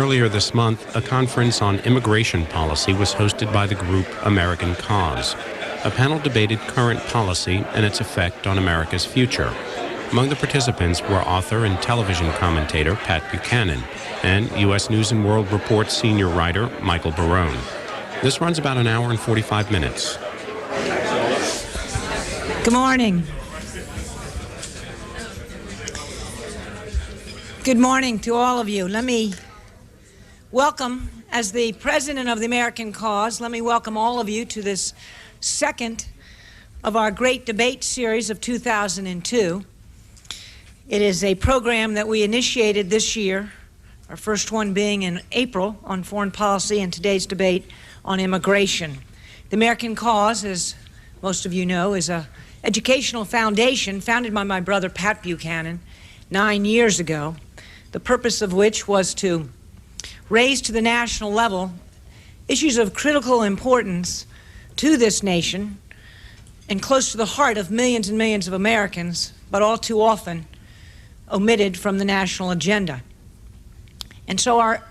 Earlier this month, a conference on immigration policy was hosted by the group American Cause. A panel debated current policy and its effect on America's future. Among the participants were author and television commentator Pat Buchanan and U.S. News & World Report senior writer Michael Barone. This runs about an hour and 45 minutes. Good morning. Good morning to all of you. Let me welcome, as the president of the American Cause, let me welcome all of you to this second of our great debate series of 2002. It is a program that we initiated this year, our first one being in April on foreign policy and today's debate on immigration. The American Cause, as most of you know, is an educational foundation founded by my brother Pat Buchanan 9 years ago, the purpose of which was to raise to the national level issues of critical importance to this nation and close to the heart of millions and millions of Americans, but all too often omitted from the national agenda. And so our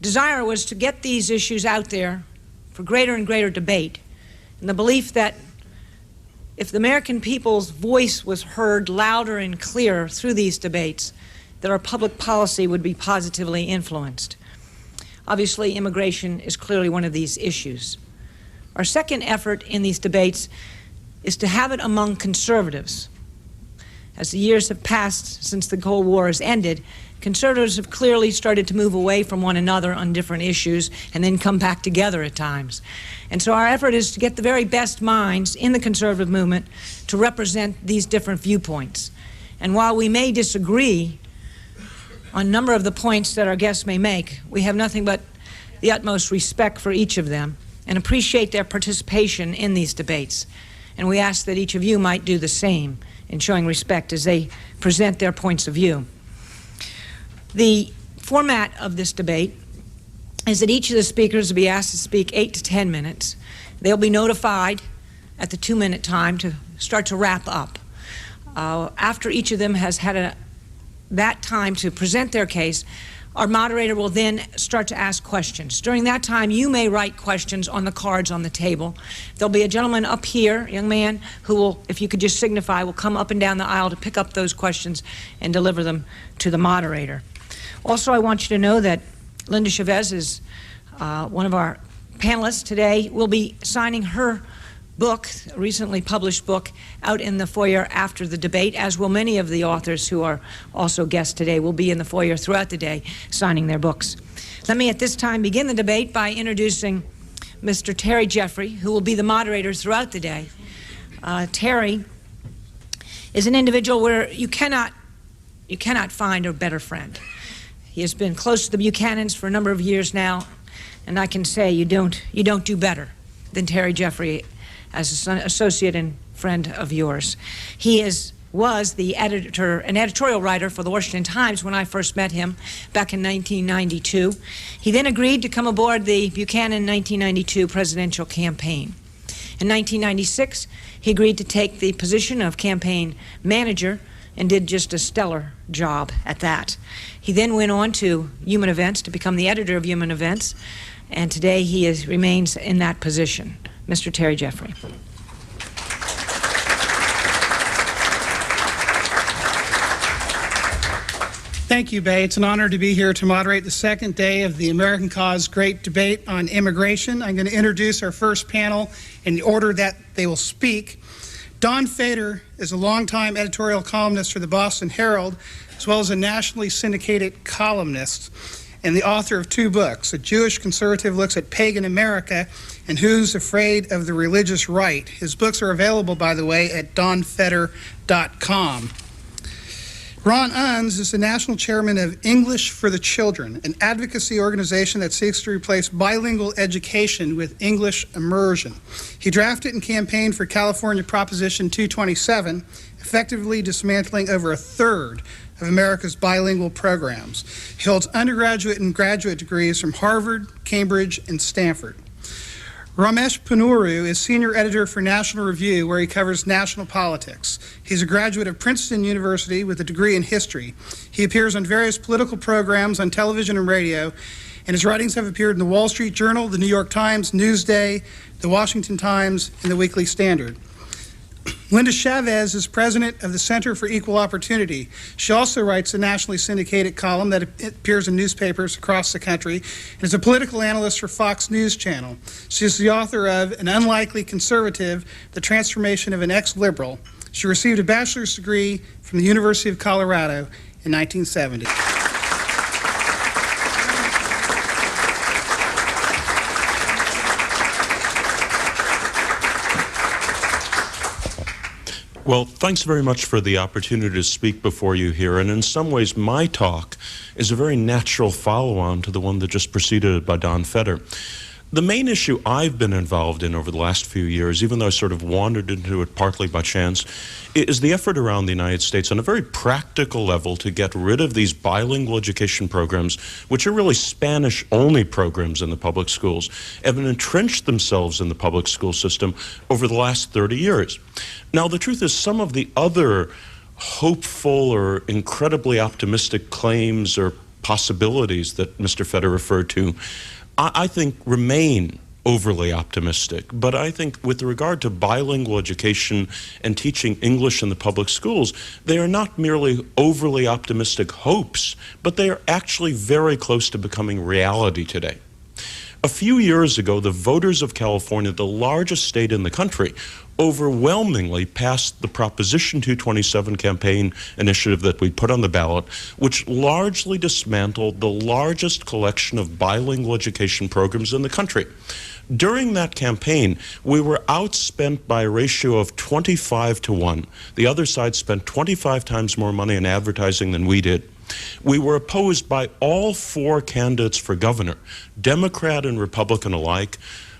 desire was to get these issues out there for greater and greater debate, in the belief that if the American people's voice was heard louder and clearer through these debates, that our public policy would be positively influenced. Obviously, immigration is clearly one of these issues. Our second effort in these debates is to have it among conservatives. As the years have passed since the Cold War has ended, conservatives have clearly started to move away from one another on different issues and then come back together at times. And so our effort is to get the very best minds in the conservative movement to represent these different viewpoints. And while we may disagree on a number of the points that our guests may make, we have nothing but the utmost respect for each of them and appreciate their participation in these debates. And we ask that each of you might do the same in showing respect as they present their points of view. The format of this debate is that each of the speakers will be asked to speak 8 to 10 minutes. They'll be notified at the 2-minute time to start to wrap up. After each of them has had that time to present their case, our moderator will then start to ask questions. During that time, you may write questions on the cards on the table. There'll be a gentleman up here, a young man, who will, if you could just signify, will come up and down the aisle to pick up those questions and deliver them to the moderator. Also, I want you to know that Linda Chavez is one of our panelists today. Will be signing her book, a recently published book, out in the foyer after the debate, as will many of the authors who are also guests today will be in the foyer throughout the day signing their books. Let me at this time begin the debate by introducing Mr. Terry Jeffrey, who will be the moderator throughout the day. Terry is an individual where you cannot find a better friend. He has been close to the Buchanans for a number of years now, and I can say you don't do better than Terry Jeffrey as an associate and friend of yours. He was an editorial writer for the Washington Times when I first met him back in 1992. He then agreed to come aboard the Buchanan 1992 presidential campaign. In 1996, he agreed to take the position of campaign manager and did just a stellar job at that. He then went on to Human Events to become the editor of Human Events, and today he remains in that position. Mr. Terry Jeffrey. Thank you, Bay. It's an honor to be here to moderate the second day of the American Cause Great Debate on Immigration. I'm going to introduce our first panel in the order that they will speak. Don Fader is a longtime editorial columnist for the Boston Herald, as well as a nationally syndicated columnist and the author of 2 books. A Jewish Conservative Looks at Pagan America and Who's Afraid of the Religious Right. His books are available, by the way, at donfeder.com. Ron Unz is the national chairman of English for the Children, an advocacy organization that seeks to replace bilingual education with English immersion. He drafted and campaigned for California Proposition 227, effectively dismantling over 1/3 of America's bilingual programs. He holds undergraduate and graduate degrees from Harvard, Cambridge, and Stanford. Ramesh Panuru is senior editor for National Review, where he covers national politics. He's a graduate of Princeton University with a degree in history. He appears on various political programs on television and radio, and his writings have appeared in the Wall Street Journal, the New York Times, Newsday, the Washington Times, and the Weekly Standard. Linda Chavez is president of the Center for Equal Opportunity. She also writes a nationally syndicated column that appears in newspapers across the country and is a political analyst for Fox News Channel. She is the author of An Unlikely Conservative, The Transformation of an Ex-Liberal. She received a bachelor's degree from the University of Colorado in 1970. Well, thanks very much for the opportunity to speak before you here. And in some ways, my talk is a very natural follow-on to the one that just preceded it by Don Feder. The main issue I've been involved in over the last few years, even though I sort of wandered into it partly by chance, is the effort around the United States on a very practical level to get rid of these bilingual education programs, which are really Spanish-only programs in the public schools, have entrenched themselves in the public school system over the last 30 years. Now, the truth is, some of the other hopeful or incredibly optimistic claims or possibilities that Mr. Feder referred to, I think remain overly optimistic. But I think with regard to bilingual education and teaching English in the public schools, they are not merely overly optimistic hopes, but they are actually very close to becoming reality today. A few years ago, the voters of California, the largest state in the country, overwhelmingly passed the Proposition 227 campaign initiative that we put on the ballot, which largely dismantled the largest collection of bilingual education programs in the country. During that campaign, we were outspent by a ratio of 25-1. The other side spent 25 times more money in advertising than we did. We were opposed by all four candidates for governor, Democrat and Republican alike.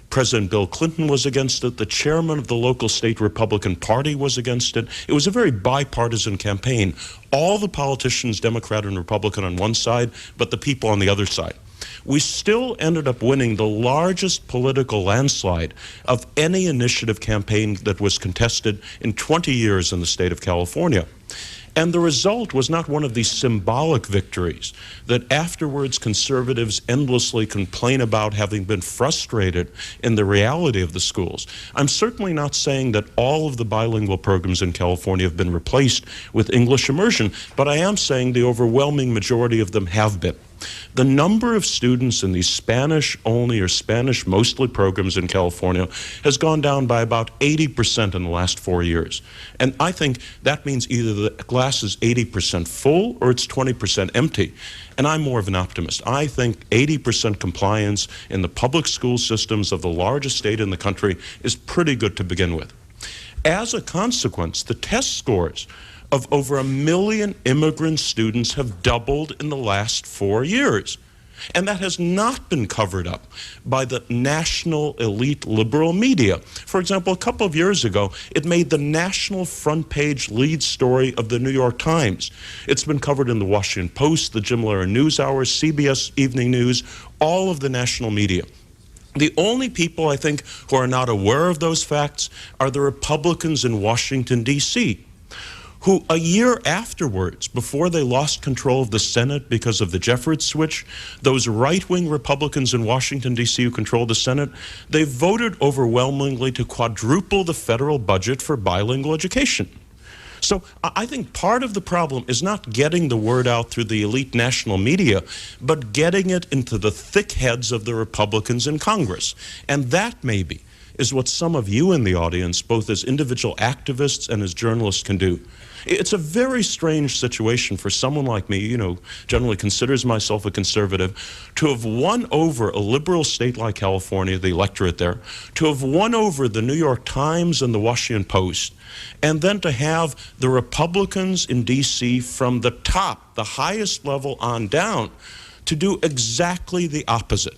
President Bill Clinton was against it. The chairman of the local state Republican Party was against it. It was a very bipartisan campaign. All the politicians, Democrat and Republican on one side, but the people on the other side. We still ended up winning the largest political landslide of any initiative campaign that was contested in 20 years in the state of California. And the result was not one of these symbolic victories that afterwards conservatives endlessly complain about having been frustrated in the reality of the schools. I'm certainly not saying that all of the bilingual programs in California have been replaced with English immersion, but I am saying the overwhelming majority of them have been. The number of students in these Spanish-only or Spanish-mostly programs in California has gone down by about 80% in the last 4 years. And I think that means either the glass is 80% full or it's 20% empty. And I'm more of an optimist. I think 80% compliance in the public school systems of the largest state in the country is pretty good to begin with. As a consequence, the test scores of over 1 million immigrant students have doubled in the last 4 years. And that has not been covered up by the national elite liberal media. For example, a couple of years ago, it made the national front page lead story of the New York Times. It's been covered in the Washington Post, the Jim Lehrer News Hour, CBS Evening News, all of the national media. The only people, I think, who are not aware of those facts are the Republicans in Washington, D.C., who a year afterwards, before they lost control of the Senate because of the Jeffords switch, those right-wing Republicans in Washington, D.C. who controlled the Senate, they voted overwhelmingly to quadruple the federal budget for bilingual education. So I think part of the problem is not getting the word out through the elite national media, but getting it into the thick heads of the Republicans in Congress. And that, maybe, is what some of you in the audience, both as individual activists and as journalists, can do. It's a very strange situation for someone like me, generally considers myself a conservative, to have won over a liberal state like California, the electorate there, to have won over the New York Times and the Washington Post, and then to have the Republicans in D.C. from the top, the highest level on down, to do exactly the opposite.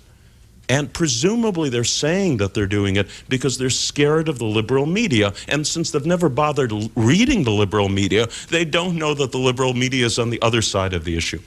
And presumably they're saying that they're doing it because they're scared of the liberal media. And since they've never bothered reading the liberal media, they don't know that the liberal media is on the other side of the issue.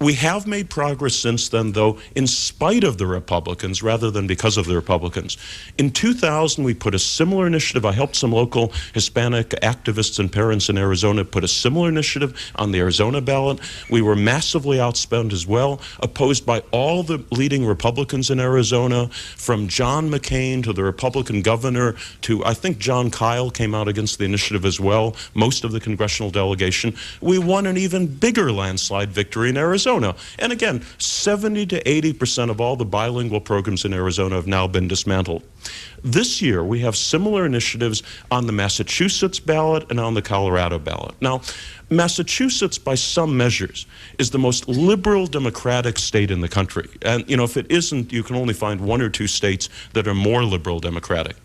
We have made progress since then, though, in spite of the Republicans rather than because of the Republicans. In 2000, we put a similar initiative. I helped some local Hispanic activists and parents in Arizona put a similar initiative on the Arizona ballot. We were massively outspent as well, opposed by all the leading Republicans in Arizona, from John McCain to the Republican governor to, I think, John Kyle came out against the initiative as well, most of the congressional delegation. We won an even bigger landslide victory in Arizona. And again, 70 to 80% of all the bilingual programs in Arizona have now been dismantled. This year, we have similar initiatives on the Massachusetts ballot and on the Colorado ballot. Now, Massachusetts, by some measures, is the most liberal democratic state in the country. And, you know, if it isn't, you can only find one or two states that are more liberal democratic.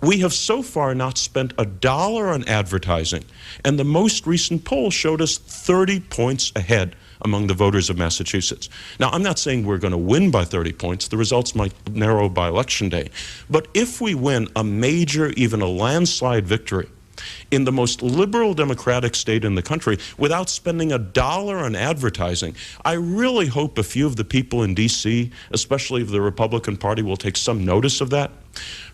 We have so far not spent $1 on advertising, and the most recent poll showed us 30 points ahead among the voters of Massachusetts. Now, I'm not saying we're going to win by 30 points. The results might narrow by Election Day. But if we win a major, even a landslide victory in the most liberal democratic state in the country without spending $1 on advertising, I really hope a few of the people in D.C., especially of the Republican Party, will take some notice of that.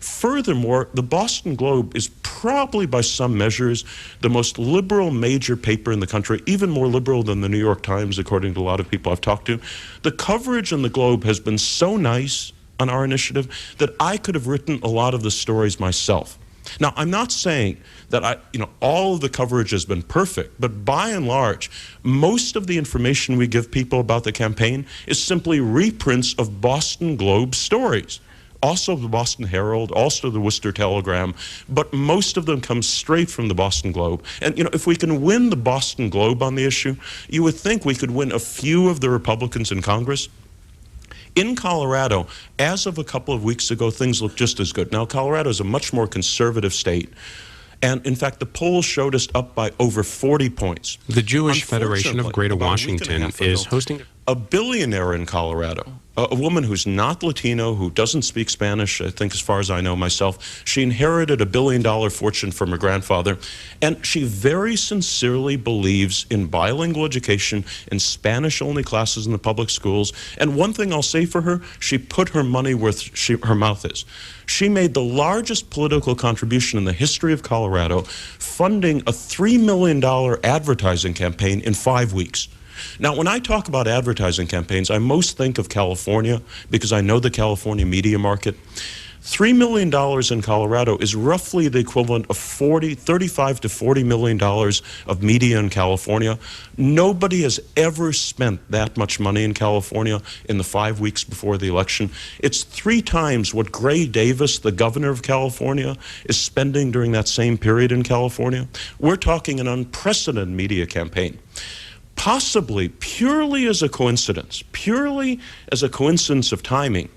Furthermore, the Boston Globe is probably, by some measures, the most liberal major paper in the country, even more liberal than the New York Times, according to a lot of people I've talked to. The coverage in the Globe has been so nice on our initiative that I could have written a lot of the stories myself. Now, I'm not saying that all of the coverage has been perfect, but by and large, most of the information we give people about the campaign is simply reprints of Boston Globe stories. Also the Boston Herald, also the Worcester Telegram, but most of them come straight from the Boston Globe. And, if we can win the Boston Globe on the issue, you would think we could win a few of the Republicans in Congress. In Colorado, as of a couple of weeks ago, things look just as good. Now, Colorado is a much more conservative state. And in fact, the polls showed us up by over 40 points. The Jewish Federation of Greater Washington is hosting a billionaire in Colorado, a woman who's not Latino, who doesn't speak Spanish, I think as far as I know myself. She inherited a $1 billion fortune from her grandfather, and she very sincerely believes in bilingual education, in Spanish-only classes in the public schools. And one thing I'll say for her, she put her money where her mouth is. She made the largest political contribution in the history of Colorado, funding a $3 million advertising campaign in 5 weeks. Now, when I talk about advertising campaigns, I most think of California because I know the California media market. $3 million in Colorado is roughly the equivalent of $35 to $40 million of media in California. Nobody has ever spent that much money in California in the 5 weeks before the election. It's 3 times what Gray Davis, the governor of California, is spending during that same period in California. We're talking an unprecedented media campaign. Possibly purely as a coincidence of timing,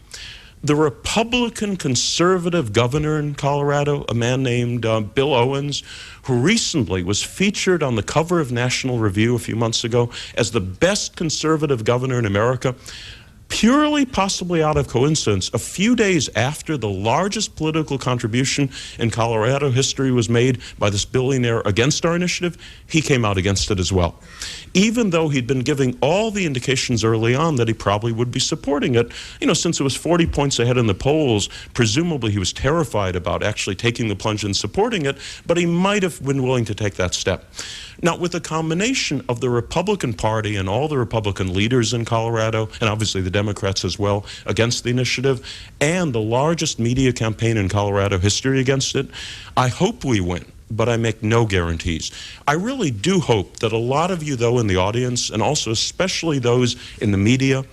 the Republican conservative governor in Colorado, a man named Bill Owens, who recently was featured on the cover of National Review a few months ago as the best conservative governor in America, purely possibly out of coincidence, a few days after the largest political contribution in Colorado history was made by this billionaire against our initiative, he came out against it as well. Even though he'd been giving all the indications early on that he probably would be supporting it, since it was 40 points ahead in the polls, presumably he was terrified about actually taking the plunge and supporting it, but he might have been willing to take that step. Now, with a combination of the Republican Party and all the Republican leaders in Colorado, and obviously the Democrats as well, against the initiative, and the largest media campaign in Colorado history against it, I hope we win, but I make no guarantees. I really do hope that a lot of you, though, in the audience, and also especially those in the media,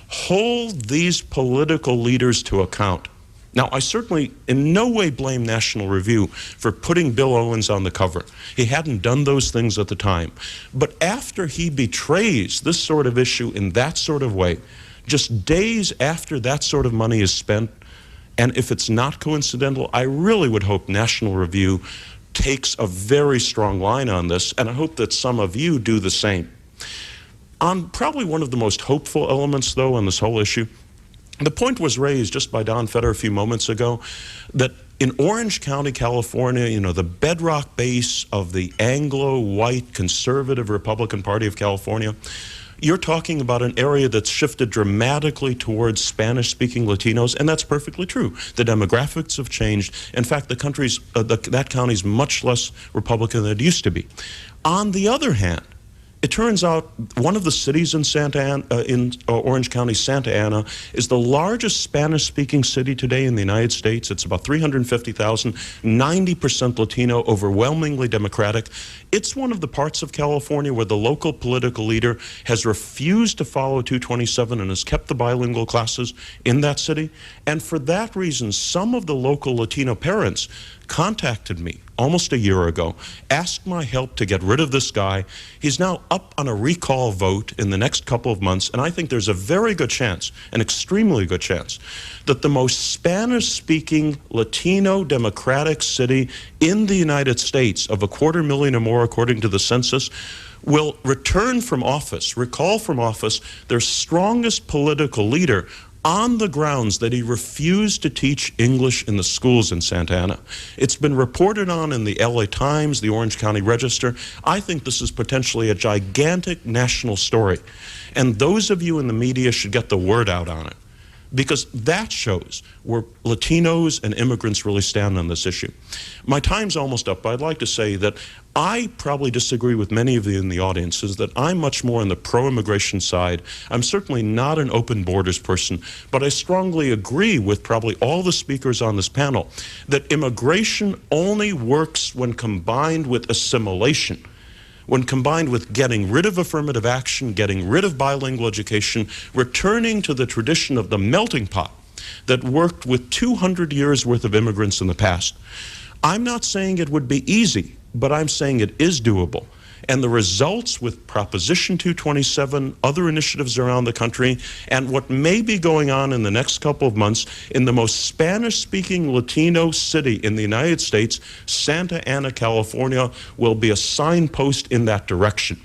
hold these political leaders to account. Now, I certainly in no way blame National Review for putting Bill Owens on the cover. He hadn't done those things at the time. But after he betrays this sort of issue in that sort of way, just days after that sort of money is spent, and if it's not coincidental, I really would hope National Review takes a very strong line on this, and I hope that some of you do the same. On probably one of the most hopeful elements, though, on this whole issue, the point was raised just by Don Feder a few moments ago that in Orange County, California, the bedrock base of the Anglo-white conservative Republican Party of California, You're talking about an area that's shifted dramatically towards Spanish-speaking Latinos, and that's perfectly true. The demographics have changed. In fact, the country's, that county's much less Republican than it used to be. On the other hand, it turns out one of the cities in Orange County, Santa Ana, is the largest Spanish-speaking city today in the United States. It's about 350,000, 90% Latino, overwhelmingly Democratic. It's one of the parts of California where the local political leader has refused to follow 227 and has kept the bilingual classes in that city. And for that reason, some of the local Latino parents contacted me almost a year ago, asked my help to get rid of this guy. He's now up on a recall vote in the next couple of months, and I think there's a very good chance, an extremely good chance, that the most Spanish-speaking Latino Democratic city in the United States, of 250,000 or more according to the census, will return from office, recall from office their strongest political leader on the grounds that he refused to teach English in the schools in Santa Ana. It's been reported on in the LA Times, the Orange County Register. I think this is potentially a gigantic national story. And those of you in the media should get the word out on it, because that shows where Latinos and immigrants really stand on this issue. My time's almost up, but I'd like to say that I probably disagree with many of you in the audience, is that I'm much more on the pro-immigration side. I'm certainly not an open borders person, but I strongly agree with probably all the speakers on this panel that immigration only works when combined with assimilation. When combined with getting rid of affirmative action, getting rid of bilingual education, returning to the tradition of the melting pot that worked with 200 years worth of immigrants in the past. I'm not saying it would be easy, but I'm saying it is doable. And the results with Proposition 227, other initiatives around the country, and what may be going on in the next couple of months in the most Spanish-speaking Latino city in the United States, Santa Ana, California, will be a signpost in that direction.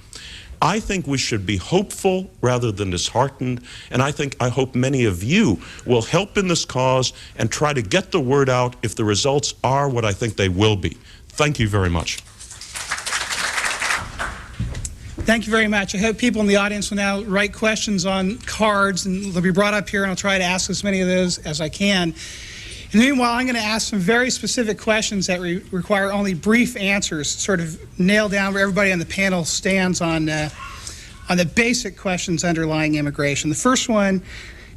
I think we should be hopeful rather than disheartened, and I hope many of you will help in this cause and try to get the word out if the results are what I think they will be. Thank you very much. Thank you very much. I hope people in the audience will now write questions on cards, and they'll be brought up here, and I'll try to ask as many of those as I can. And meanwhile, I'm going to ask some very specific questions that require only brief answers, sort of nail down where everybody on the panel stands on the basic questions underlying immigration. The first one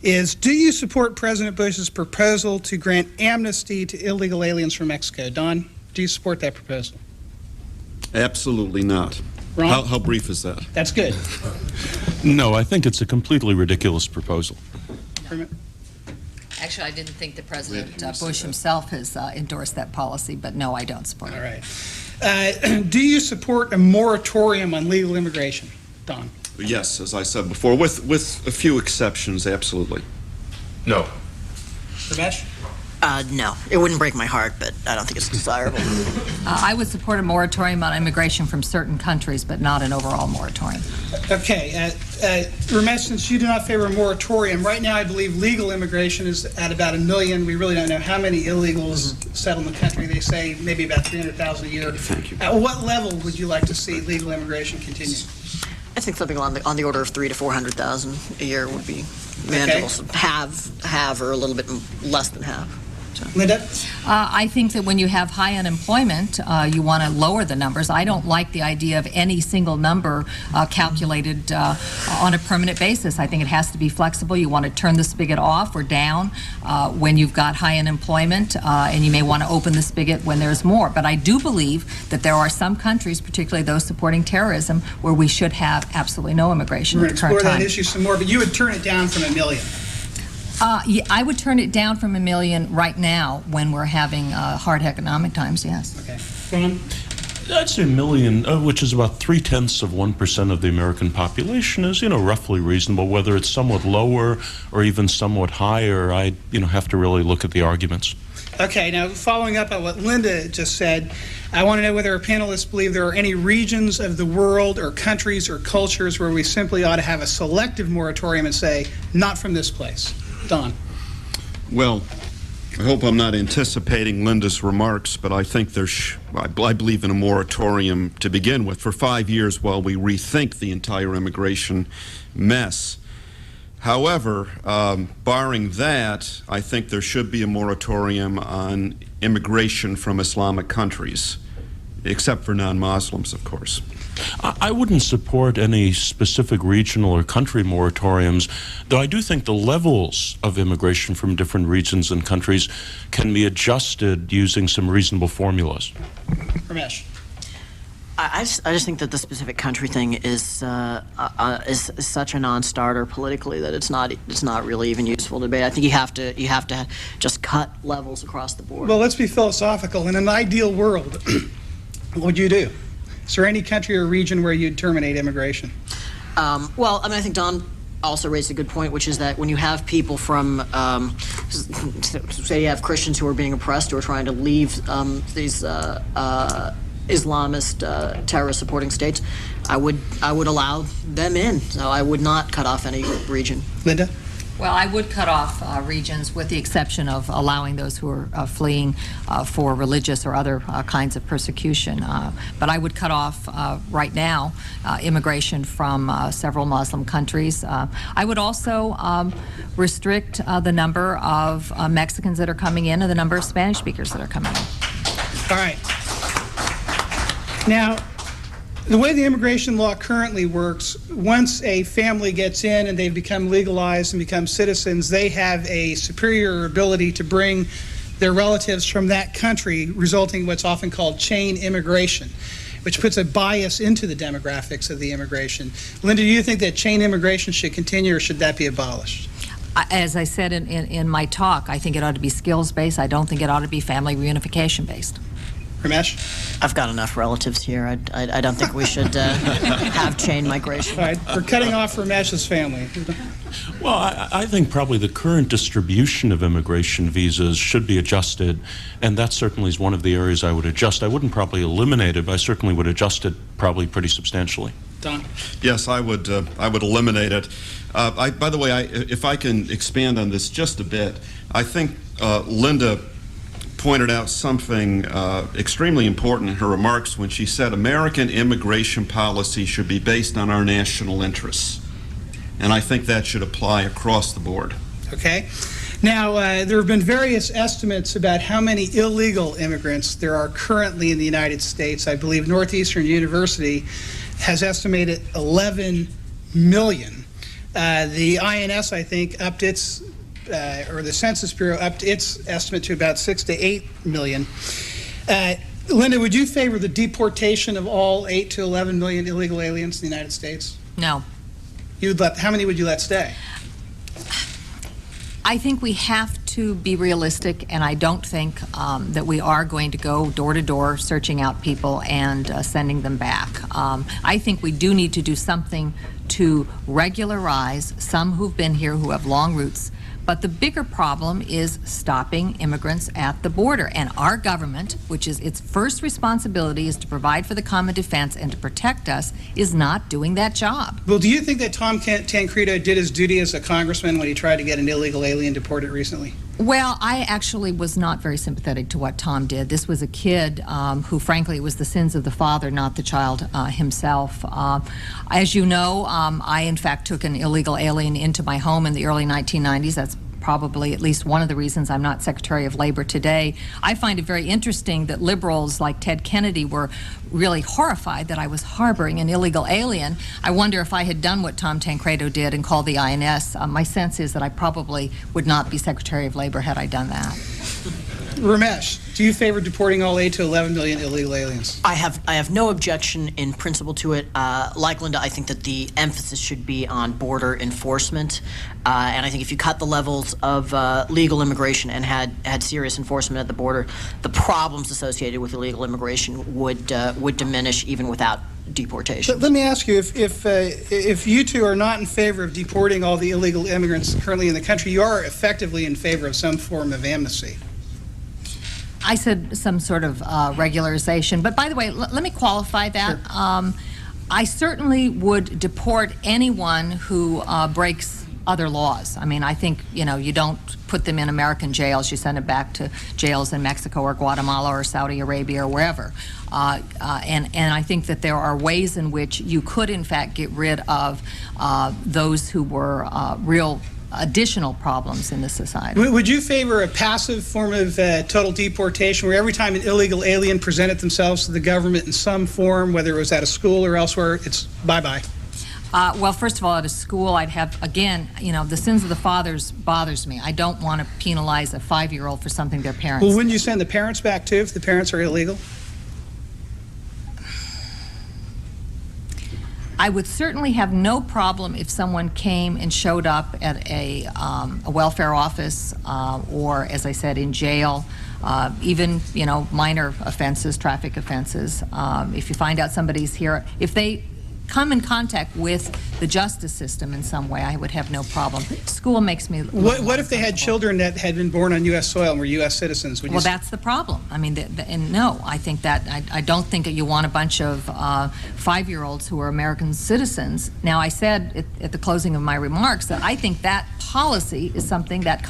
is, do you support President Bush's proposal to grant amnesty to illegal aliens from Mexico? Don, do you support that proposal? Absolutely not. Ron? How brief is that? That's good. No, I think it's a completely ridiculous proposal. Actually, I didn't think that President Bush himself has endorsed that policy, but no, I don't support it. All right. Do you support a moratorium on legal immigration? Don? Yes, as I said before, with a few exceptions, absolutely. No. Ramesh? No, it wouldn't break my heart, but I don't think it's desirable. I would support a moratorium on immigration from certain countries, but not an overall moratorium. Okay. Ramesh, since you do not favor a moratorium, right now I believe legal immigration is at about 1 million. We really don't know how many illegals settle in the country. They say maybe about 300,000 a year. Thank you. At what level would you like to see legal immigration continue? I think something on the order of 300,000 to 400,000 a year would be manageable. So half, or a little bit less than half. Linda? I think that when you have high unemployment, you want to lower the numbers. I don't like the idea of any single number calculated on a permanent basis. I think it has to be flexible. You want to turn the spigot off or down when you've got high unemployment, and you may want to open the spigot when there's more. But I do believe that there are some countries, particularly those supporting terrorism, where we should have absolutely no immigration We're at the going to current explore time. that issue some more, but you would turn it down from 1 million. Yeah, I would turn it down from 1 million right now when we're having hard economic times, yes. Okay. Ron? I'd say 1 million, which is about 0.3% of the American population, is, roughly reasonable. Whether it's somewhat lower or even somewhat higher, I, have to really look at the arguments. Okay, now following up on what Linda just said, I want to know whether our panelists believe there are any regions of the world or countries or cultures where we simply ought to have a selective moratorium and say, not from this place. Don? Well, I hope I'm not anticipating Linda's remarks, but I think I believe in a moratorium to begin with for 5 years while we rethink the entire immigration mess. However, barring that, I think there should be a moratorium on immigration from Islamic countries, except for non-Muslims, of course. I wouldn't support any specific regional or country moratoriums, though I do think the levels of immigration from different regions and countries can be adjusted using some reasonable formulas. Ramesh. I just think that the specific country thing is such a non-starter politically that it's not really even useful to debate. I think you have to just cut levels across the board. Well, let's be philosophical. In an ideal world, what would you do? Is there any country or region where you'd terminate immigration? Well, I mean, I think Don also raised a good point, which is that when you have people from, say you have Christians who are being oppressed who are trying to leave these Islamist terrorist supporting states, I would allow them in. So I would not cut off any region. Linda? Well, I would cut off regions with the exception of allowing those who are fleeing for religious or other kinds of persecution. But I would cut off right now immigration from several Muslim countries. I would also restrict the number of Mexicans that are coming in and the number of Spanish speakers that are coming in. All right. Now, the way the immigration law currently works, once a family gets in and they've become legalized and become citizens, they have a superior ability to bring their relatives from that country, resulting in what's often called chain immigration, which puts a bias into the demographics of the immigration. Linda, do you think that chain immigration should continue or should that be abolished? As I said in my talk, I think it ought to be skills-based. I don't think it ought to be family reunification-based. Ramesh? I've got enough relatives here. I don't think we should have chain migration. All right, we're cutting off Ramesh's family. Well, I think probably the current distribution of immigration visas should be adjusted, and that certainly is one of the areas I would adjust. I wouldn't probably eliminate it, but I certainly would adjust it probably pretty substantially. Don? Yes, I would eliminate it. By the way, if I can expand on this just a bit, I think Linda pointed out something extremely important in her remarks when she said American immigration policy should be based on our national interests. And I think that should apply across the board. Okay. Now, there have been various estimates about how many illegal immigrants there are currently in the United States. I believe Northeastern University has estimated 11 million. The INS, I think, upped its or the Census Bureau upped its estimate to about 6 to 8 million. Linda, would you favor the deportation of all 8 to 11 million illegal aliens in the United States? No. How many would you let stay? I think we have to be realistic, and I don't think that we are going to go door to door searching out people and sending them back. I think we do need to do something to regularize some who've been here who have long roots. But the bigger problem is stopping immigrants at the border. And our government, which is its first responsibility is to provide for the common defense and to protect us, is not doing that job. Well, do you think that Tom Tancredo did his duty as a congressman when he tried to get an illegal alien deported recently? Well, I actually was not very sympathetic to what Tom did. This was a kid who, frankly, it was the sins of the father, not the child himself. As you know, I, in fact, took an illegal alien into my home in the early 1990s. That's probably at least one of the reasons I'm not Secretary of Labor today. I find it very interesting that liberals like Ted Kennedy were really horrified that I was harboring an illegal alien. I wonder if I had done what Tom Tancredo did and called the INS, my sense is that I probably would not be Secretary of Labor had I done that. Ramesh, do you favor deporting all 8 to 11 million illegal aliens? I have no objection in principle to it. Like Linda, I think that the emphasis should be on border enforcement. And I think if you cut the levels of legal immigration and had serious enforcement at the border, the problems associated with illegal immigration would diminish even without deportation. Let me ask you, if you two are not in favor of deporting all the illegal immigrants currently in the country, you are effectively in favor of some form of amnesty. I said some sort of regularization, but by the way, let me qualify that. Sure. I certainly would deport anyone who breaks other laws. I mean, I think, you know, you don't put them in American jails. You send them back to jails in Mexico or Guatemala or Saudi Arabia or wherever. And I think that there are ways in which you could, in fact, get rid of those who were real additional problems in the society. Would you favor a passive form of total deportation, where every time an illegal alien presented themselves to the government in some form, whether it was at a school or elsewhere, it's bye-bye? Well, first of all, at a school, I'd have, again, you know, the sins of the fathers bothers me. I don't want to penalize a 5-year-old for something their parents Well, wouldn't you send the parents back, too, if the parents are illegal? I would certainly have no problem if someone came and showed up at a welfare office or, as I said, in jail, even, you know, minor offenses, traffic offenses. If you find out somebody's here, if they come in contact with the justice system in some way, I would have no problem. School makes me... What if they had children that had been born on U.S. soil and were U.S. citizens? Would you Well, that's the problem. I mean, and no, I think that, I don't think that you want a bunch of 5-year-olds who are American citizens. Now, I said at the closing of my remarks that I think that policy is something that,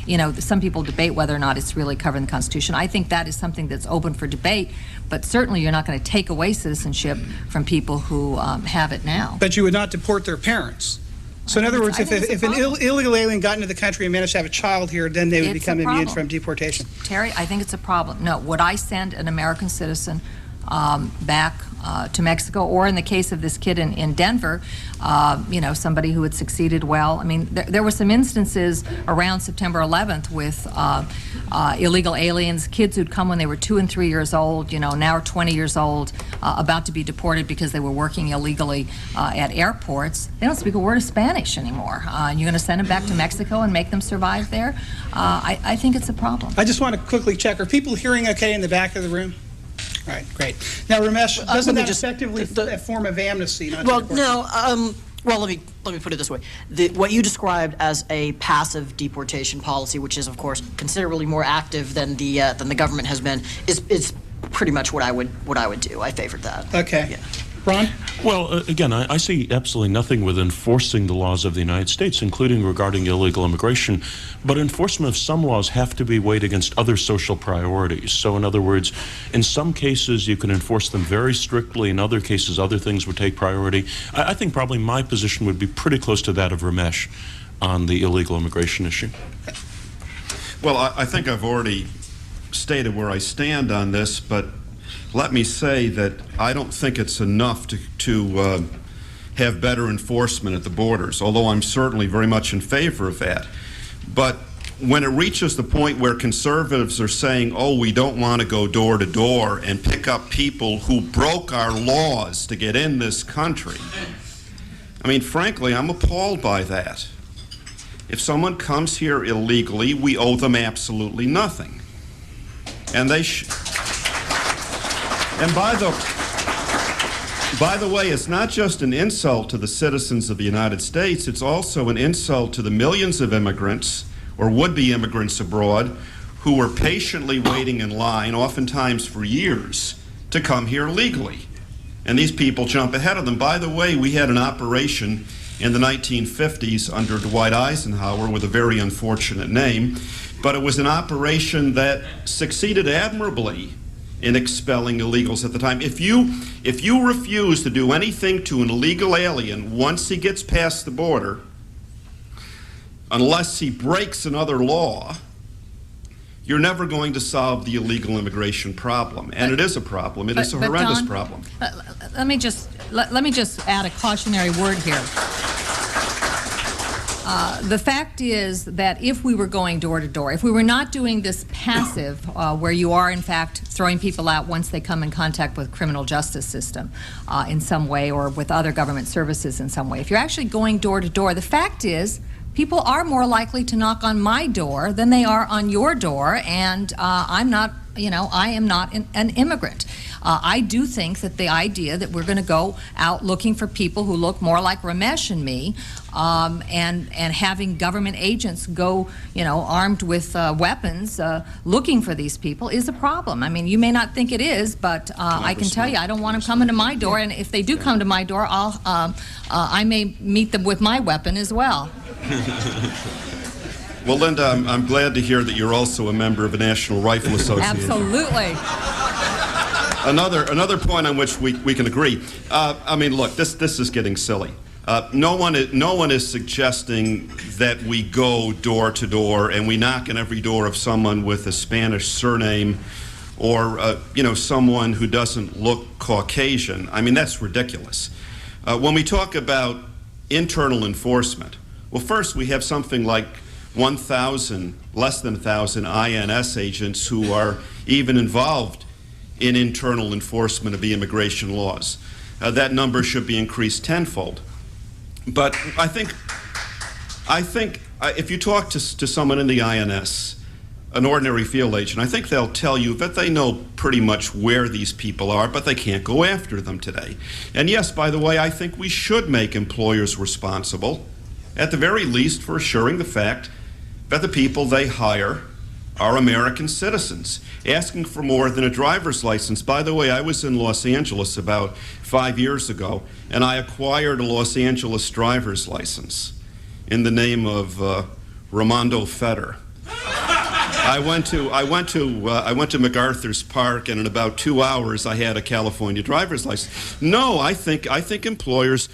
you know, some people debate whether or not it's really covered in the Constitution. I think that is something that's open for debate, but certainly you're not going to take away citizenship from people who have it now. But you would not deport their parents. So in other words, if an illegal alien got into the country and managed to have a child here, then they would become immune from deportation. Terry, I think it's a problem. No, would I send an American citizen back to Mexico, or in the case of this kid in Denver, you know, somebody who had succeeded well. I mean, there were some instances around September 11th with illegal aliens, kids who'd come when they were 2 and 3 years old, you know, now are 20 years old, about to be deported because they were working illegally at airports. They don't speak a word of Spanish anymore. You're going to send them back to Mexico and make them survive there? I think it's a problem. I just want to quickly check, are people hearing okay in the back of the room? All right, great. Now, Ramesh, doesn't that effectively a form of amnesty? Well, no. Well, let me put it this way: what you described as a passive deportation policy, which is, of course, considerably more active than the government has been, is pretty much what I would do. I favored that. Okay. Yeah. Ron? Well, again, I see absolutely nothing with enforcing the laws of the United States, including regarding illegal immigration. But enforcement of some laws have to be weighed against other social priorities. So, in other words, in some cases you can enforce them very strictly. In other cases, other things would take priority. I think probably my position would be pretty close to that of Ramesh on the illegal immigration issue. Well, I think I've already stated where I stand on this, but let me say that I don't think it's enough to have better enforcement at the borders, although I'm certainly very much in favor of that. But when it reaches the point where conservatives are saying, oh, we don't want to go door to door and pick up people who broke our laws to get in this country, I mean, frankly, I'm appalled by that. If someone comes here illegally, we owe them absolutely nothing. And they And by the way, it's not just an insult to the citizens of the United States, it's also an insult to the millions of immigrants or would-be immigrants abroad who were patiently waiting in line, oftentimes for years, to come here legally. And these people jump ahead of them. By the way, we had an operation in the 1950s under Dwight Eisenhower with a very unfortunate name, but it was an operation that succeeded admirably in expelling illegals at the time. If you refuse to do anything to an illegal alien once he gets past the border, unless he breaks another law, you're never going to solve the illegal immigration problem. And it is a problem. It is a horrendous Don, problem. Let me just add a cautionary word here. The fact is that if we were going door to door, if we were not doing this passive, where you are in fact throwing people out once they come in contact with criminal justice system in some way or with other government services in some way, if you're actually going door to door, the fact is people are more likely to knock on my door than they are on your door, and I'm not, you know, I am not an immigrant. I do think that the idea that we're going to go out looking for people who look more like Ramesh and me, and having government agents go, you know, armed with weapons looking for these people is a problem. I mean, you may not think it is, but I can tell you, I don't want them coming to my door, and if they do come to my door, I may meet them with my weapon as well. Well, Linda, I'm glad to hear that you're also a member of the National Rifle Association. Absolutely. Another point on which we can agree. I mean, look, this is getting silly. No one is suggesting that we go door to door and we knock on every door of someone with a Spanish surname or someone who doesn't look Caucasian. I mean, that's ridiculous. When we talk about internal enforcement, well, first we have something like 1,000, less than 1,000 INS agents who are even involved in internal enforcement of the immigration laws. That number should be increased tenfold. But I think if you talk to someone in the INS, an ordinary field agent, I think they'll tell you that they know pretty much where these people are, but they can't go after them today. And yes, by the way, I think we should make employers responsible, at the very least, for assuring the fact that the people they hire are American citizens. Asking for more than a driver's license. By the way, I was in Los Angeles about 5 years ago, and I acquired a Los Angeles driver's license in the name of Ramondo Fetter. I went to MacArthur's Park, and in about 2 hours, I had a California driver's license. No, I think employers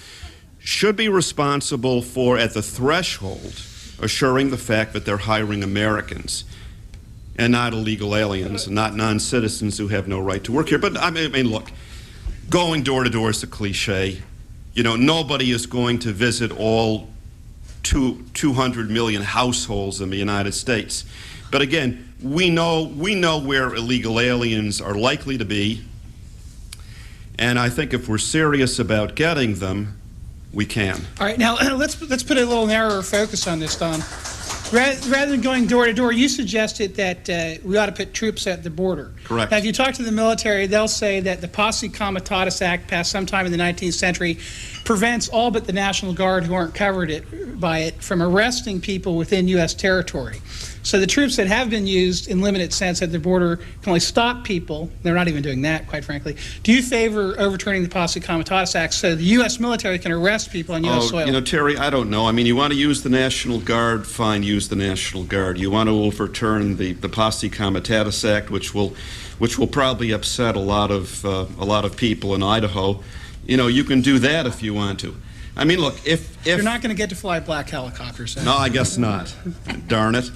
should be responsible for, at the threshold, assuring the fact that they're hiring Americans and not illegal aliens and not non-citizens who have no right to work here. But I mean, look, going door to door is a cliche. Nobody is going to visit all 200 million households in the United States. But again, we know where illegal aliens are likely to be, and I think if we're serious about getting them, we can. All right, now let's put a little narrower focus on this, Don. Rather than going door to door, you suggested that we ought to put troops at the border. Correct. Now, if you talk to the military, they'll say that the Posse Comitatus Act, passed sometime in the 19th century, prevents all but the National Guard, who aren't covered by it, from arresting people within U.S. territory. So the troops that have been used in limited sense at the border can only stop people. They're not even doing that, quite frankly. Do you favor overturning the Posse Comitatus Act so the U.S. military can arrest people on U.S. soil? Terry, I don't know. I mean, you want to use the National Guard, fine, use the National Guard. You want to overturn the Posse Comitatus Act, which will probably upset a lot of people in Idaho. You can do that if you want to. I mean, look, if you're not going to get to fly black helicopters. No, I guess not. Darn it.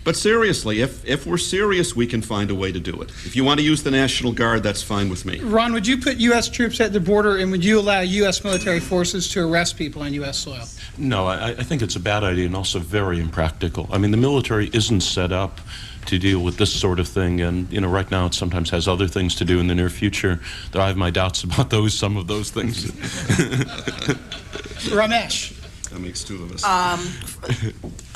But seriously, if we're serious, we can find a way to do it. If you want to use the National Guard, that's fine with me. Ron, would you put U.S. troops at the border, and would you allow U.S. military forces to arrest people on U.S. soil? No, I think it's a bad idea and also very impractical. I mean, the military isn't set up to deal with this sort of thing, and right now it sometimes has other things to do in the near future. Though I have my doubts about some of those things. Ramesh. That makes two of us.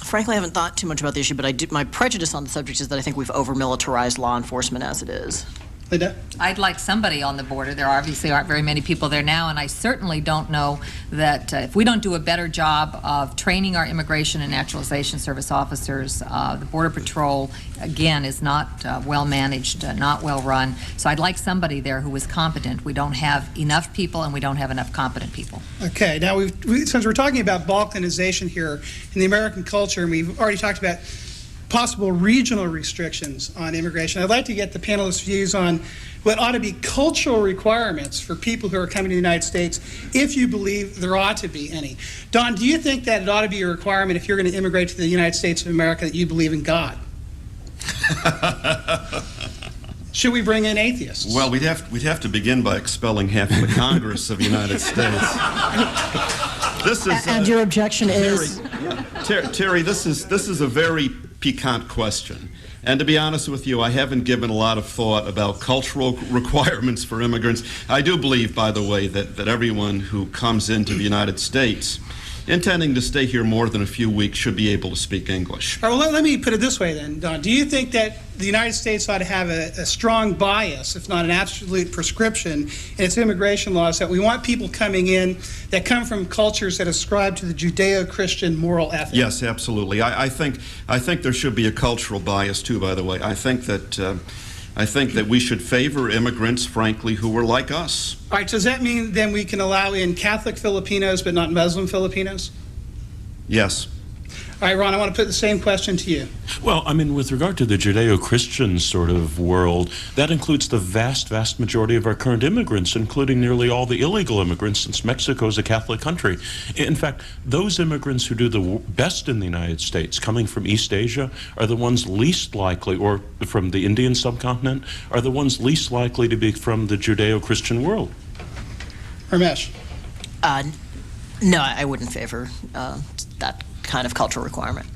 Frankly, I haven't thought too much about the issue, but my prejudice on the subject is that I think we've over-militarized law enforcement as it is. Linda? I'd like somebody on the border. There obviously aren't very many people there now, and I certainly don't know that if we don't do a better job of training our Immigration and Naturalization Service officers, the Border Patrol, again, is not well managed, not well run. So I'd like somebody there who is competent. We don't have enough people, and we don't have enough competent people. Okay, now since we're talking about Balkanization here in the American culture, and we've already talked about possible regional restrictions on immigration, I'd like to get the panelists' views on what ought to be cultural requirements for people who are coming to the United States, if you believe there ought to be any. Don, do you think that it ought to be a requirement if you're going to immigrate to the United States of America that you believe in God? Should we bring in atheists? Well, we'd have to begin by expelling half of the Congress of the United States. This is, and your objection is? Terry, this is a very piquant question. And to be honest with you, I haven't given a lot of thought about cultural requirements for immigrants. I do believe, by the way, that everyone who comes into the United States intending to stay here more than a few weeks should be able to speak English. All right, well, let me put it this way then, Don. Do you think that the United States ought to have a strong bias, if not an absolute prescription, in its immigration laws that we want people coming in that come from cultures that ascribe to the Judeo-Christian moral ethic? Yes, absolutely. I think there should be a cultural bias too, by the way. I think that we should favor immigrants, frankly, who are like us. All right, so does that mean then we can allow in Catholic Filipinos but not Muslim Filipinos? Yes. All right, Ron, I want to put the same question to you. Well, I mean, with regard to the Judeo-Christian sort of world, that includes the vast, vast majority of our current immigrants, including nearly all the illegal immigrants, since Mexico is a Catholic country. In fact, those immigrants who do the best in the United States, coming from East Asia, are the ones least likely, or from the Indian subcontinent, are the ones least likely to be from the Judeo-Christian world. Ramesh. No, I wouldn't favor that kind of cultural requirement.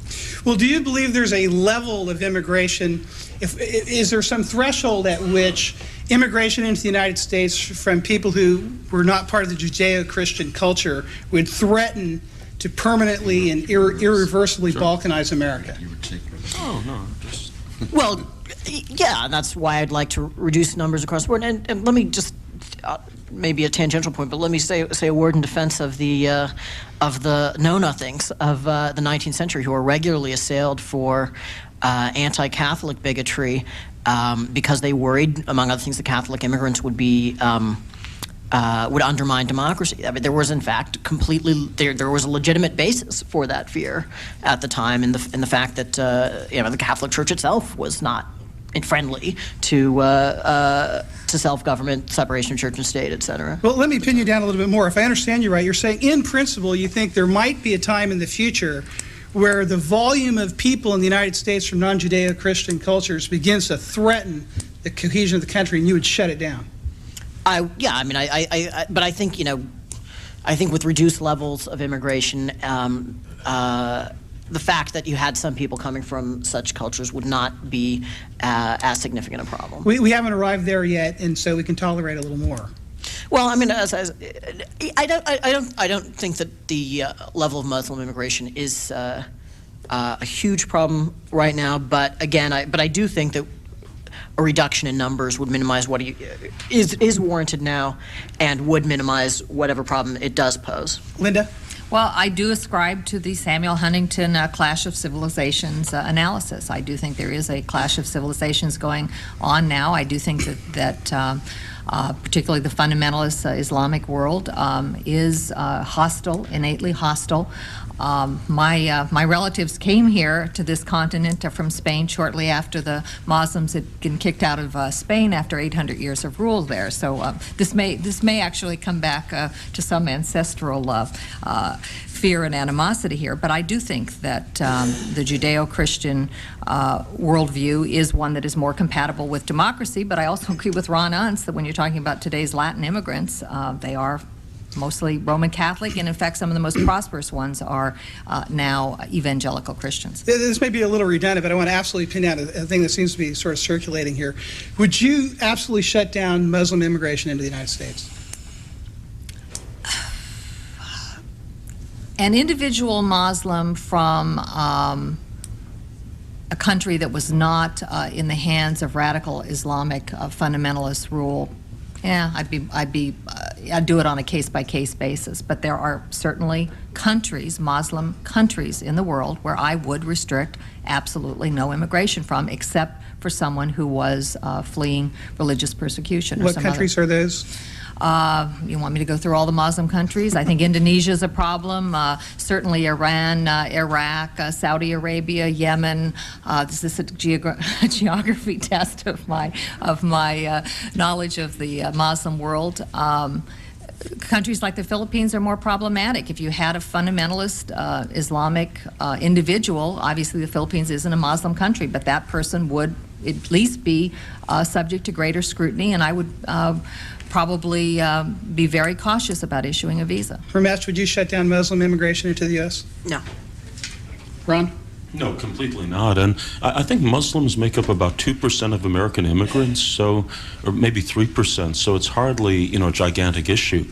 Well, do you believe there's a level of immigration? Is there some threshold at which immigration into the United States from people who were not part of the Judeo-Christian culture would threaten to permanently and irreversibly balkanize America? Oh, no, just... Well, yeah, and that's why I'd like to reduce numbers across the board. And let me just, maybe a tangential point, but let me say a word in defense of the know-nothings of the 19th century who are regularly assailed for anti-Catholic bigotry because they worried, among other things, that Catholic immigrants would be would undermine democracy. I mean, there was, in fact, there was a legitimate basis for that fear at the time, in the fact that the Catholic Church itself was not friendly to self-government, separation of church and state, et cetera. Well, let me pin you down a little bit more. If I understand you right, you're saying, in principle, you think there might be a time in the future where the volume of people in the United States from non-Judeo-Christian cultures begins to threaten the cohesion of the country, and you would shut it down. But I think, I think with reduced levels of immigration, the fact that you had some people coming from such cultures would not be as significant a problem. We haven't arrived there yet, and so we can tolerate a little more. Well, I mean, I don't think that the level of Muslim immigration is a huge problem right now. But again, I do think that a reduction in numbers would minimize what is warranted now, and would minimize whatever problem it does pose. Linda? Well, I do ascribe to the Samuel Huntington Clash of Civilizations analysis. I do think there is a clash of civilizations going on now. I do think that particularly the fundamentalist Islamic world is hostile, innately hostile. My relatives came here to this continent from Spain shortly after the Muslims had been kicked out of Spain after 800 years of rule there. So this may actually come back to some ancestral fear and animosity here. But I do think that the Judeo-Christian worldview is one that is more compatible with democracy. But I also agree with Ron Unz that when you're talking about today's Latin immigrants, they are mostly Roman Catholic, and in fact some of the most prosperous ones are now evangelical Christians. This may be a little redundant, but I want to absolutely pin down a thing that seems to be sort of circulating here. Would you absolutely shut down Muslim immigration into the United States? An individual Muslim from a country that was not in the hands of radical Islamic fundamentalist rule, yeah, I'd do it on a case-by-case basis. But there are certainly countries, Muslim countries in the world, where I would restrict absolutely no immigration from, except for someone who was fleeing religious persecution. What countries are those? You want me to go through all the Muslim countries? I think Indonesia is a problem. Certainly Iran, Iraq, Saudi Arabia, Yemen. This is a geography test of my knowledge of the Muslim world. Countries like the Philippines are more problematic. If you had a fundamentalist Islamic individual, obviously the Philippines isn't a Muslim country, but that person would at least be subject to greater scrutiny, and I would probably be very cautious about issuing a visa. Ramesh, would you shut down Muslim immigration into the U.S.? No. Ron? No, completely not. And I think Muslims make up about 2% of American immigrants, or maybe 3%. So it's hardly, a gigantic issue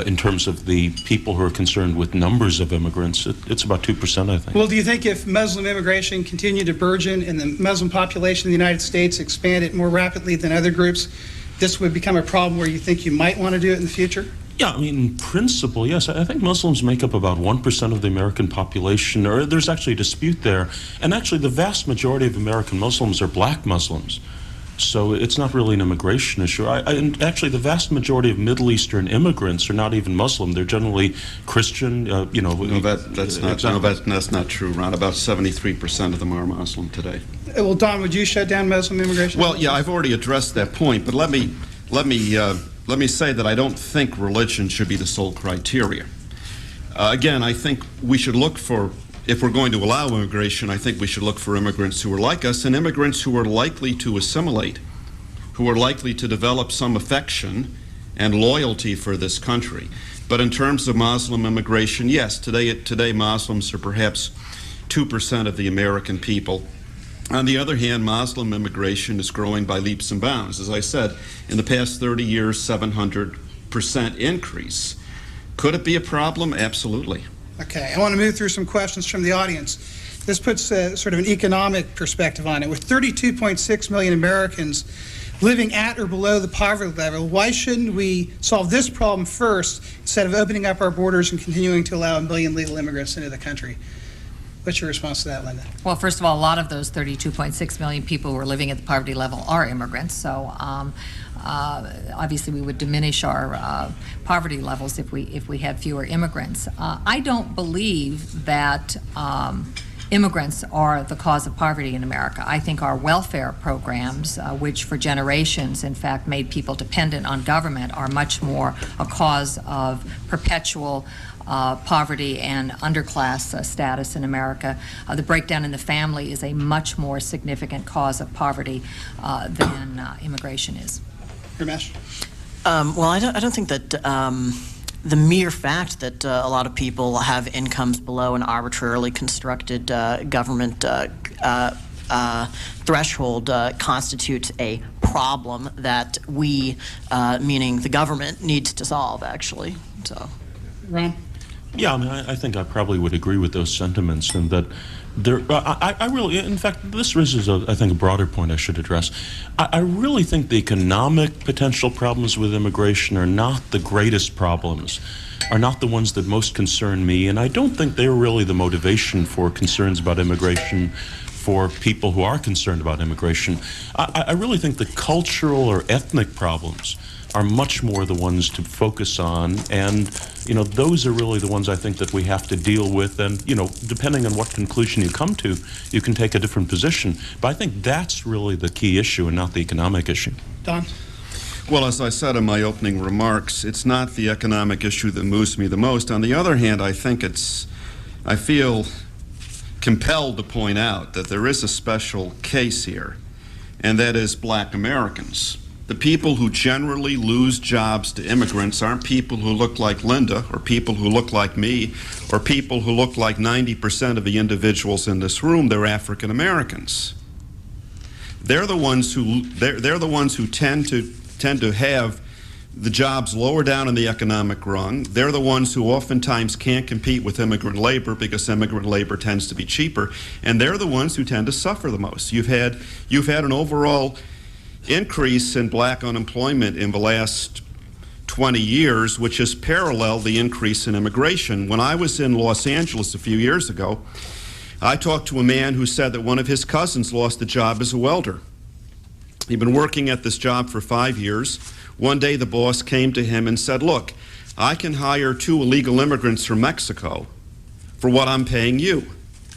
in terms of the people who are concerned with numbers of immigrants. It's about 2%, I think. Well, do you think if Muslim immigration continued to burgeon and the Muslim population in the United States expanded more rapidly than other groups, this would become a problem where you think you might want to do it in the future? Yeah, I mean, in principle, yes. I think Muslims make up about 1% of the American population, or there's actually a dispute there. And actually, the vast majority of American Muslims are black Muslims. So it's not really an immigration issue. And actually, the vast majority of Middle Eastern immigrants are not even Muslim. They're generally Christian. No, that's not. Exactly. No, that's not true, Ron. About 73% of them are Muslim today. Well, Don, would you shut down Muslim immigration? Well, yeah, I've already addressed that point, but let me say that I don't think religion should be the sole criteria. Again, I think we should look for, if we're going to allow immigration, I think we should look for immigrants who are like us and immigrants who are likely to assimilate, who are likely to develop some affection and loyalty for this country. But in terms of Muslim immigration, yes, today Muslims are perhaps 2% of the American people. On the other hand, Muslim immigration is growing by leaps and bounds. As I said, in the past 30 years, 700% increase. Could it be a problem? Absolutely. Okay, I want to move through some questions from the audience. This puts sort of an economic perspective on it. With 32.6 million Americans living at or below the poverty level, why shouldn't we solve this problem first instead of opening up our borders and continuing to allow a million legal immigrants into the country? What's your response to that, Linda? Well, first of all, a lot of those 32.6 million people who are living at the poverty level are immigrants. So obviously we would diminish our poverty levels if we had fewer immigrants. I don't believe that immigrants are the cause of poverty in America. I think our welfare programs, which for generations, in fact, made people dependent on government, are much more a cause of perpetual poverty and underclass status in America. The breakdown in the family is a much more significant cause of poverty than immigration is. Ramesh? Well, I don't think that the mere fact that a lot of people have incomes below an arbitrarily constructed government threshold constitutes a problem that we, meaning the government, needs to solve, actually. So, Ron? Yeah, I mean, I think I probably would agree with those sentiments, and that there, I really, in fact, this raises, I think, a broader point I should address. I really think the economic potential problems with immigration are not the greatest problems, are not the ones that most concern me, and I don't think they're really the motivation for concerns about immigration for people who are concerned about immigration. I really think the cultural or ethnic problems are much more the ones to focus on, and those are really the ones I think that we have to deal with, and depending on what conclusion you come to, you can take a different position, but I think that's really the key issue and not the economic issue. Don? Well, as I said in my opening remarks, it's not the economic issue that moves me the most. On the other hand, I feel compelled to point out that there is a special case here, and that is black Americans. The people who generally lose jobs to immigrants aren't people who look like Linda or people who look like me or people who look like 90% of the individuals in this room. They're African Americans. They're the ones who tend to have the jobs lower down in the economic rung. They're the ones who oftentimes can't compete with immigrant labor because immigrant labor tends to be cheaper, and they're the ones who tend to suffer the most. You've had an overall increase in black unemployment in the last 20 years, which has paralleled the increase in immigration. When I was in Los Angeles a few years ago, I talked to a man who said that one of his cousins lost a job as a welder. He'd been working at this job for 5 years. One day the boss came to him and said, "Look, I can hire 2 illegal immigrants from Mexico for what I'm paying you.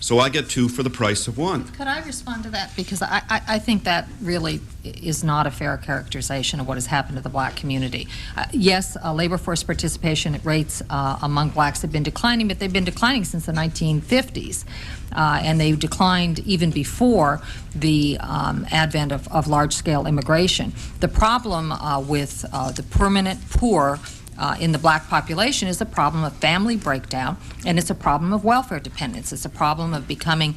So I get 2 for the price of 1. Could I respond to that? Because I think that really is not a fair characterization of what has happened to the black community. Yes, labor force participation rates among blacks have been declining, but they've been declining since the 1950s. And they've declined even before the advent of large-scale immigration. The problem with the permanent poor in the black population is a problem of family breakdown, and it's a problem of welfare dependence. It's a problem of becoming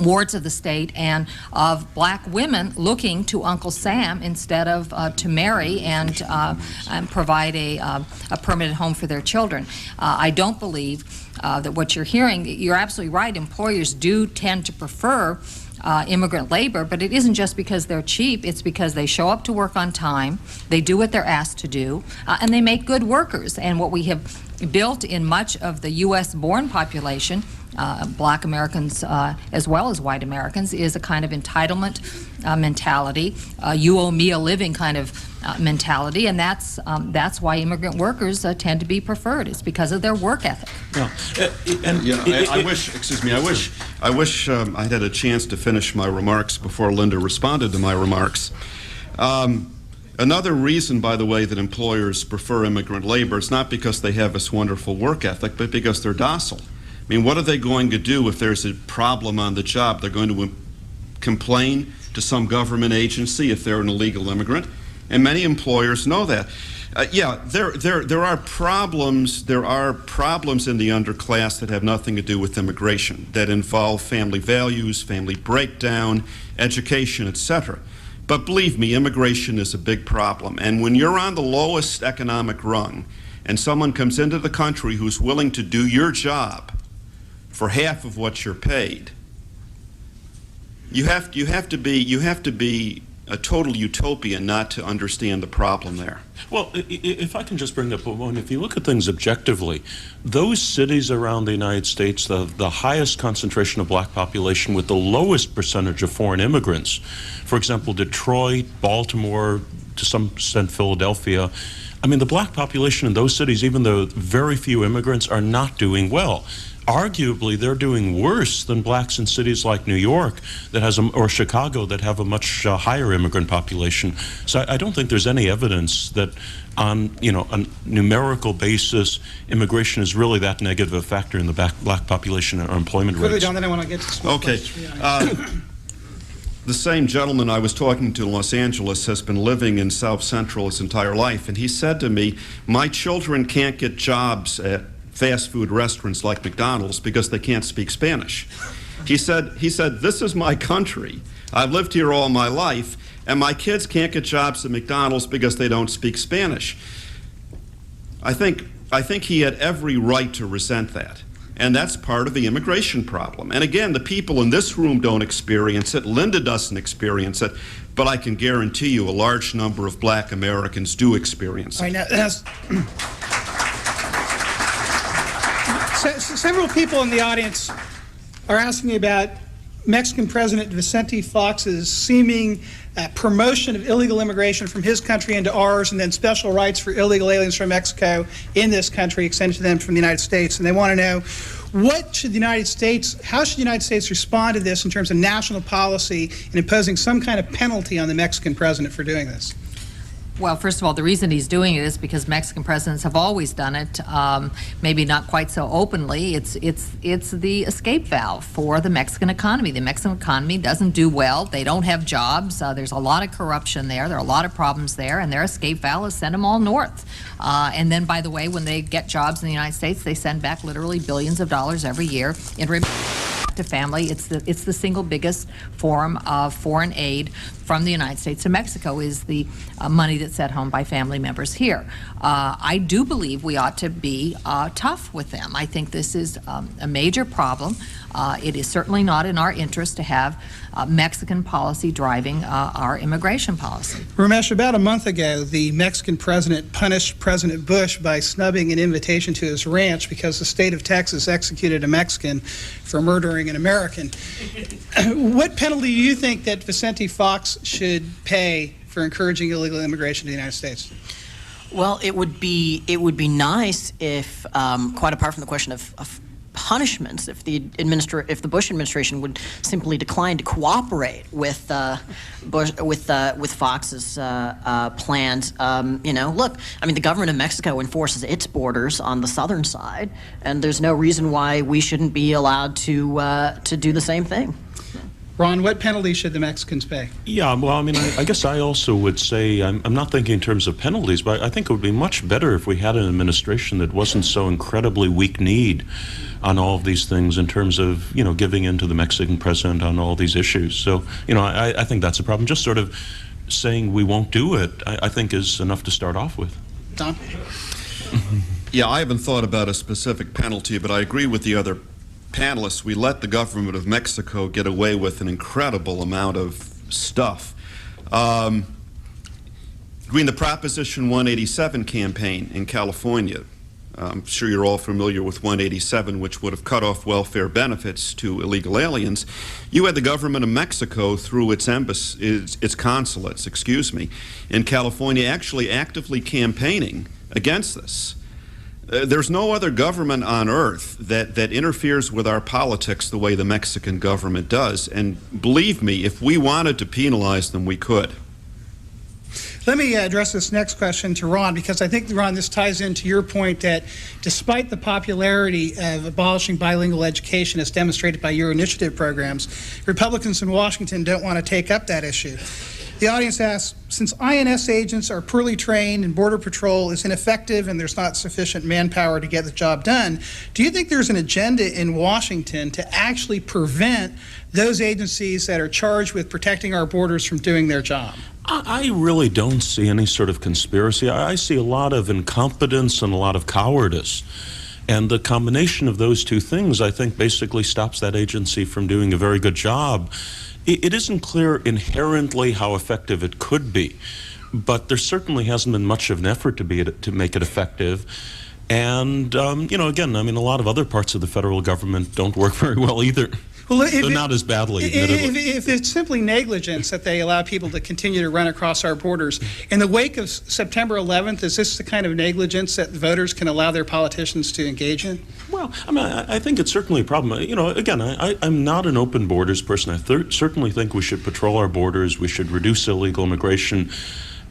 wards of the state and of black women looking to Uncle Sam instead of to marry and provide a permanent home for their children. I don't believe that what you're hearing, you're absolutely right, employers do tend to prefer immigrant labor, but it isn't just because they're cheap, it's because they show up to work on time, they do what they're asked to do, and they make good workers. And what we have built in much of the U.S. born population Black Americans as well as white Americans is a kind of entitlement mentality, you owe me a living kind of mentality, and that's why immigrant workers tend to be preferred. It's because of their work ethic. I wish I'd had a chance to finish my remarks before Linda responded to my remarks. Another reason, by the way, that employers prefer immigrant labor is not because they have this wonderful work ethic, but because they're docile. I mean, what are they going to do if there's a problem on the job? They're going to complain to some government agency if they're an illegal immigrant, and many employers know that. There are problems. There are problems in the underclass that have nothing to do with immigration, that involve family values, family breakdown, education, etc. But believe me, immigration is a big problem. And when you're on the lowest economic rung, and someone comes into the country who's willing to do your job for half of what you're paid, you have to be a total utopian not to understand the problem there. Well, if I can just bring up one, if you look at things objectively, those cities around the United States, the highest concentration of black population with the lowest percentage of foreign immigrants, for example, Detroit, Baltimore, to some extent Philadelphia, I mean, the black population in those cities, even though very few immigrants, are not doing well. Arguably, they're doing worse than blacks in cities like New York that has or Chicago that have a much higher immigrant population. So I don't think there's any evidence that on a numerical basis, immigration is really that negative a factor in the black population or employment rates. Really, John, then I want to get to some Okay. The same gentleman I was talking to in Los Angeles has been living in South Central his entire life, and he said to me, my children can't get jobs at fast food restaurants like McDonald's because they can't speak Spanish. He said, this is my country. I've lived here all my life, and my kids can't get jobs at McDonald's because they don't speak Spanish. I think he had every right to resent that. And that's part of the immigration problem. And again, the people in this room don't experience it. Linda doesn't experience it. But I can guarantee you a large number of black Americans do experience it. Several people in the audience are asking me about Mexican President Vicente Fox's seeming promotion of illegal immigration from his country into ours, and then special rights for illegal aliens from Mexico in this country extended to them from the United States. And they want to know, how should the United States respond to this in terms of national policy and imposing some kind of penalty on the Mexican president for doing this? Well, first of all, the reason he's doing it is because Mexican presidents have always done it, maybe not quite so openly. It's the escape valve for the Mexican economy. The Mexican economy doesn't do well. They don't have jobs. There's a lot of corruption there. There are a lot of problems there, and their escape valve is send them all north. And then, by the way, when they get jobs in the United States, they send back literally billions of dollars every year in to family. It's the single biggest form of foreign aid from the United States to Mexico is the money that's sent home by family members here. I do believe we ought to be tough with them. I think this is a major problem. It is certainly not in our interest to have Mexican policy driving our immigration policy. Ramesh, about a month ago, the Mexican president punished President Bush by snubbing an invitation to his ranch because the state of Texas executed a Mexican for murdering an American. What penalty do you think that Vicente Fox should pay for encouraging illegal immigration to the United States? Well, it would be nice if, quite apart from the question of punishments, if the Bush administration would simply decline to cooperate with Fox's plans. Look, I mean, the government of Mexico enforces its borders on the southern side, and there's no reason why we shouldn't be allowed to do the same thing. Ron, what penalty should the Mexicans pay? Yeah, well, I mean, I guess I also would say, I'm not thinking in terms of penalties, but I think it would be much better if we had an administration that wasn't so incredibly weak-kneed on all of these things in terms of, giving in to the Mexican president on all these issues. So, I think that's a problem. Just sort of saying we won't do it, I think is enough to start off with. Tom? Yeah, I haven't thought about a specific penalty, but I agree with the other panelists. We let the government of Mexico get away with an incredible amount of stuff. During the Proposition 187 campaign in California, I'm sure you're all familiar with 187, which would have cut off welfare benefits to illegal aliens. You had the government of Mexico, through its consulates, in California, actually actively campaigning against this. There's no other government on earth that interferes with our politics the way the Mexican government does. And believe me, if we wanted to penalize them, we could. Let me address this next question to Ron, because I think, Ron, this ties into your point that despite the popularity of abolishing bilingual education as demonstrated by your initiative programs, Republicans in Washington don't want to take up that issue. The audience asks, since INS agents are poorly trained and Border Patrol is ineffective and there's not sufficient manpower to get the job done, do you think there's an agenda in Washington to actually prevent those agencies that are charged with protecting our borders from doing their job? I really don't see any sort of conspiracy. I see a lot of incompetence and a lot of cowardice. And the combination of those two things, I think, basically stops that agency from doing a very good job. It isn't clear inherently how effective it could be, but there certainly hasn't been much of an effort to make it effective. And, you know, again, I mean, a lot of other parts of the federal government don't work very well either. Well, but not as badly, admittedly. If it's simply negligence that they allow people to continue to run across our borders, in the wake of September 11th, is this the kind of negligence that voters can allow their politicians to engage in? Well, I mean, I think it's certainly a problem. You know, again, I'm not an open borders person. I certainly think we should patrol our borders. We should reduce illegal immigration.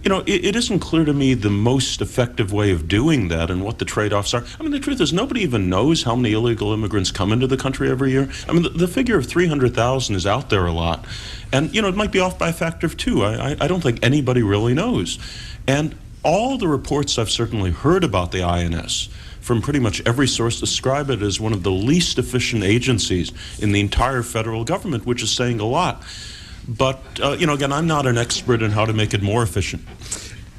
You know, it isn't clear to me the most effective way of doing that and what the trade-offs are. I mean, the truth is nobody even knows how many illegal immigrants come into the country every year. I mean, the figure of 300,000 is out there a lot. And, you know, it might be off by a factor of 2. I don't think anybody really knows. And all the reports I've certainly heard about the INS from pretty much every source describe it as one of the least efficient agencies in the entire federal government, which is saying a lot. But, you know, again, I'm not an expert in how to make it more efficient.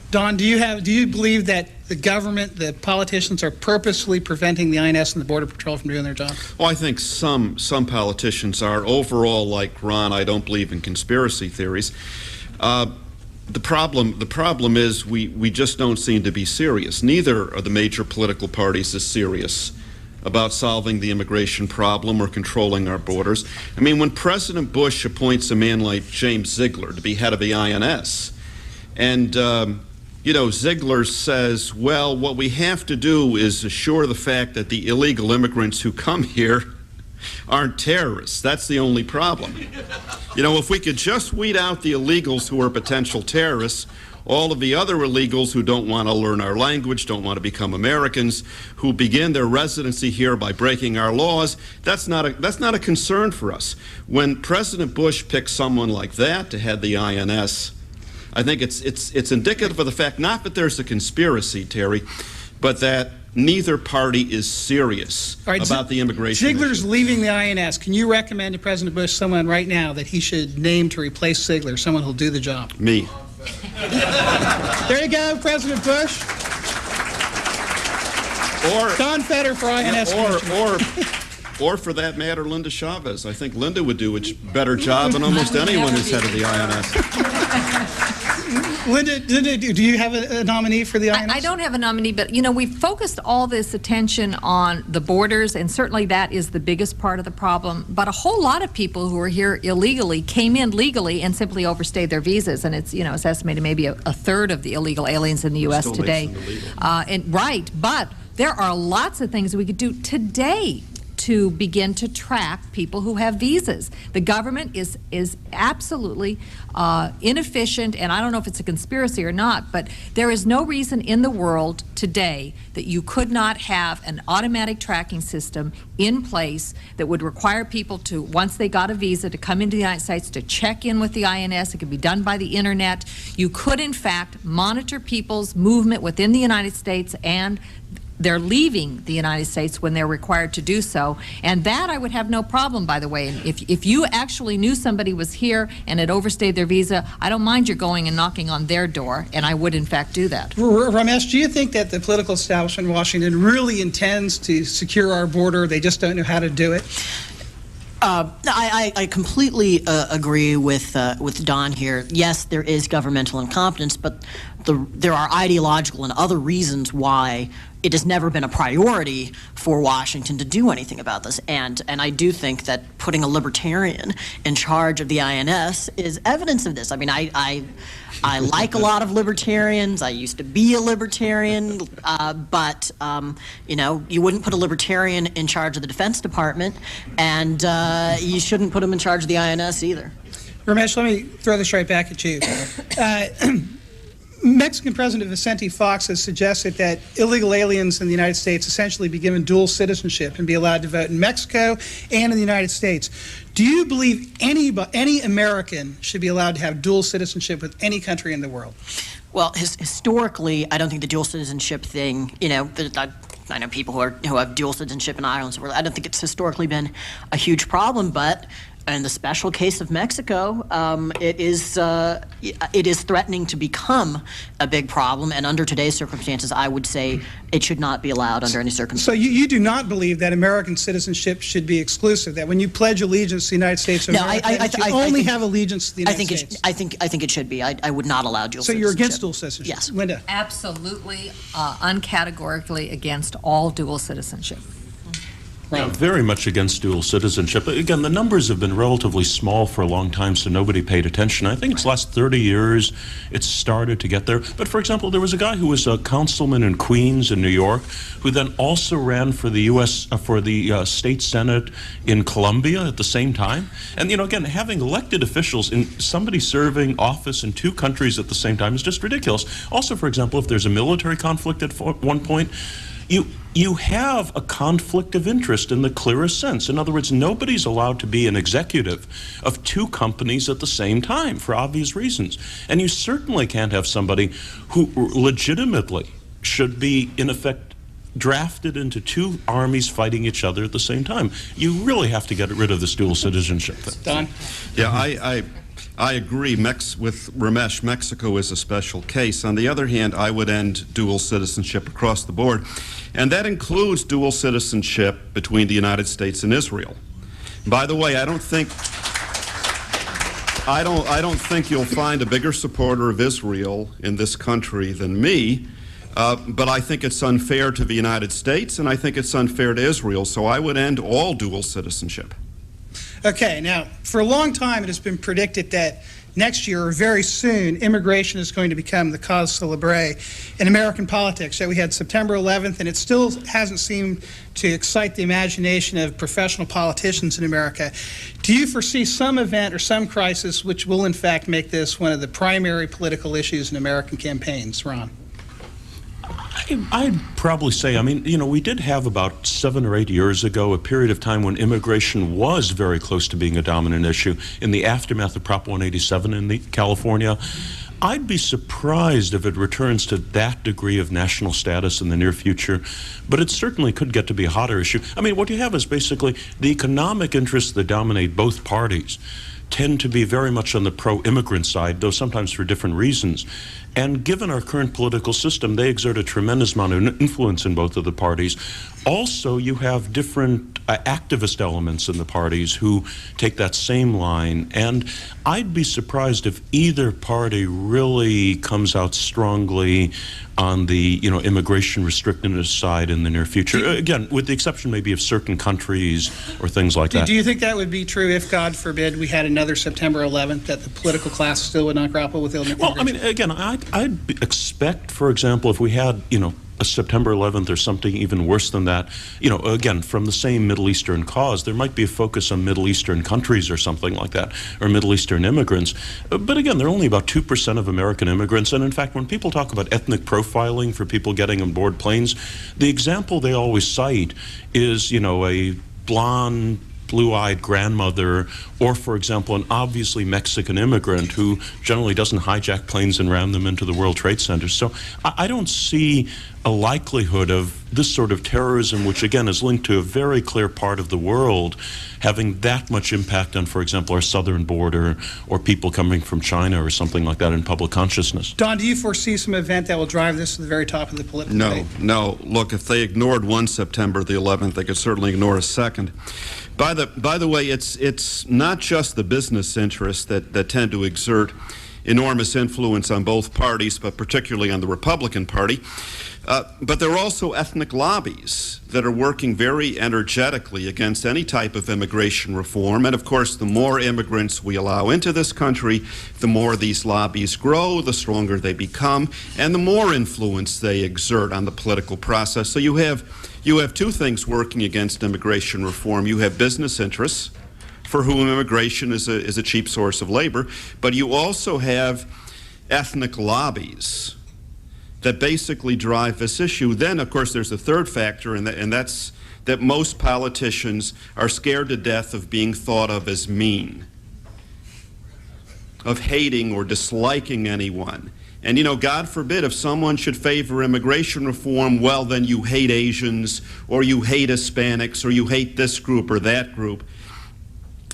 Don, do you believe that the government, the politicians, are purposely preventing the INS and the Border Patrol from doing their job? Well, I think some politicians are. Overall, like Ron, I don't believe in conspiracy theories. The problem is we just don't seem to be serious. Neither of the major political parties is serious about solving the immigration problem or controlling our borders. I mean, when President Bush appoints a man like James Ziegler to be head of the INS, and you know, Ziegler says, well, what we have to do is assure the fact that the illegal immigrants who come here aren't terrorists. That's the only problem. You know, if we could just weed out the illegals who are potential terrorists, all of the other illegals who don't want to learn our language, don't want to become Americans, who begin their residency here by breaking our laws, that's not a concern for us. When President Bush picks someone like that to head the INS, I think it's indicative of the fact, not that there's a conspiracy, Terry, but that neither party is serious about the immigration Ziegler's issue. leaving the INS. Can you recommend to President Bush someone right now that he should name to replace Ziegler, someone who'll do the job? Me. There you go, President Bush. Or Don Feder for INS. Or for that matter, Linda Chavez. I think Linda would do a better job than almost anyone who's head of the INS. Linda, do you have a nominee for the INS? I don't have a nominee, but, you know, we've focused all this attention on the borders, and certainly that is the biggest part of the problem. But a whole lot of people who are here illegally came in legally and simply overstayed their visas, and it's, you know, it's estimated maybe a third of the illegal aliens in the U.S. Still today. Right, but there are lots of things we could do today to begin to track people who have visas. The government is absolutely inefficient, and I don't know if it's a conspiracy or not, but there is no reason in the world today that you could not have an automatic tracking system in place that would require people to, once they got a visa, to come into the United States to check in with the INS. It could be done by the internet. You could, in fact, monitor people's movement within the United States, and they're leaving the United States when they're required to do so. And that I would have no problem, by the way. If you actually knew somebody was here and had overstayed their visa, I don't mind you going and knocking on their door, and I would in fact do that. Ramesh, do you think that the political establishment in Washington really intends to secure our border? They just don't know how to do it? I completely agree with Don here. Yes, there is governmental incompetence, but there are ideological and other reasons why it has never been a priority for Washington to do anything about this. And I do think that putting a libertarian in charge of the INS is evidence of this. I mean, I like a lot of libertarians. I used to be a libertarian, but you know, you wouldn't put a libertarian in charge of the Defense Department, and you shouldn't put him in charge of the INS either. Ramesh, let me throw this right back at you. Mexican President Vicente Fox has suggested that illegal aliens in the United States essentially be given dual citizenship and be allowed to vote in Mexico and in the United States. Do you believe any American should be allowed to have dual citizenship with any country in the world? Well, historically, I don't think the dual citizenship thing, you know, I know people who have dual citizenship in Ireland, so I don't think it's historically been a huge problem, but in the special case of Mexico, it is threatening to become a big problem, and under today's circumstances, I would say it should not be allowed under any circumstances. So you do not believe that American citizenship should be exclusive, that when you pledge allegiance to the United States of America, you only have allegiance to the United States? I think it should be. I would not allow dual citizenship. So you're against dual citizenship? Yes. Linda? Absolutely, uncategorically against all dual citizenship. Yeah, very much against dual citizenship. Again, the numbers have been relatively small for a long time, so nobody paid attention. I think it's the last 30 years it's started to get there. But for example, there was a guy who was a councilman in Queens in New York, who then also ran for the state senate in Colombia at the same time. And you know, again, having elected officials in somebody serving office in two countries at the same time is just ridiculous. Also, for example, if there's a military conflict at one point, you have a conflict of interest in the clearest sense. In other words, nobody's allowed to be an executive of two companies at the same time for obvious reasons. And you certainly can't have somebody who legitimately should be, in effect, drafted into two armies fighting each other at the same time. You really have to get rid of this dual citizenship thing. Don? Yeah, I agree with Ramesh. Mexico is a special case. On the other hand, I would end dual citizenship across the board, and that includes dual citizenship between the United States and Israel. By the way, I don't think you'll find a bigger supporter of Israel in this country than me, but I think it's unfair to the United States, and I think it's unfair to Israel, so I would end all dual citizenship. Okay, now, for a long time it has been predicted that next year, or very soon, immigration is going to become the cause célèbre in American politics. Yet we had September 11th, and it still hasn't seemed to excite the imagination of professional politicians in America. Do you foresee some event or some crisis which will, in fact, make this one of the primary political issues in American campaigns? Ron? I'd probably say, I mean, you know, we did have about 7 or 8 years ago a period of time when immigration was very close to being a dominant issue in the aftermath of Prop 187 in California. I'd be surprised if it returns to that degree of national status in the near future, but it certainly could get to be a hotter issue. I mean, what you have is basically the economic interests that dominate both parties tend to be very much on the pro-immigrant side, though sometimes for different reasons. And given our current political system, they exert a tremendous amount of influence in both of the parties. Also, you have different activist elements in the parties who take that same line. And I'd be surprised if either party really comes out strongly on the, you know, immigration restrictiveness side in the near future. Again, with the exception maybe of certain countries or things like that. Do you think that would be true if, God forbid, we had another September 11th, that the political class still would not grapple with immigration? Well, I mean, again, I'd expect, for example, if we had, you know, a September 11th or something even worse than that, you know, again, from the same Middle Eastern cause, there might be a focus on Middle Eastern countries or something like that, or Middle Eastern immigrants. But again, they're only about 2% of American immigrants. And in fact, when people talk about ethnic profiling for people getting on board planes, the example they always cite is, you know, a blonde, blue-eyed grandmother, or, for example, an obviously Mexican immigrant who generally doesn't hijack planes and ram them into the World Trade Center. So I don't see a likelihood of this sort of terrorism, which, again, is linked to a very clear part of the world, having that much impact on, for example, our southern border or people coming from China or something like that in public consciousness. Don, do you foresee some event that will drive this to the very top of the political debate? No. Look, if they ignored one September the 11th, they could certainly ignore a second. By the way, it's not just the business interests that tend to exert enormous influence on both parties, but particularly on the Republican Party. But there are also ethnic lobbies that are working very energetically against any type of immigration reform. And of course, the more immigrants we allow into this country, the more these lobbies grow, the stronger they become, and the more influence they exert on the political process. So you have two things working against immigration reform. You have business interests, for whom immigration is a cheap source of labor, but you also have ethnic lobbies that basically drive this issue. Then, of course, there's a third factor, and that's that most politicians are scared to death of being thought of as mean, of hating or disliking anyone. And, you know, God forbid if someone should favor immigration reform, well, then you hate Asians, or you hate Hispanics, or you hate this group or that group.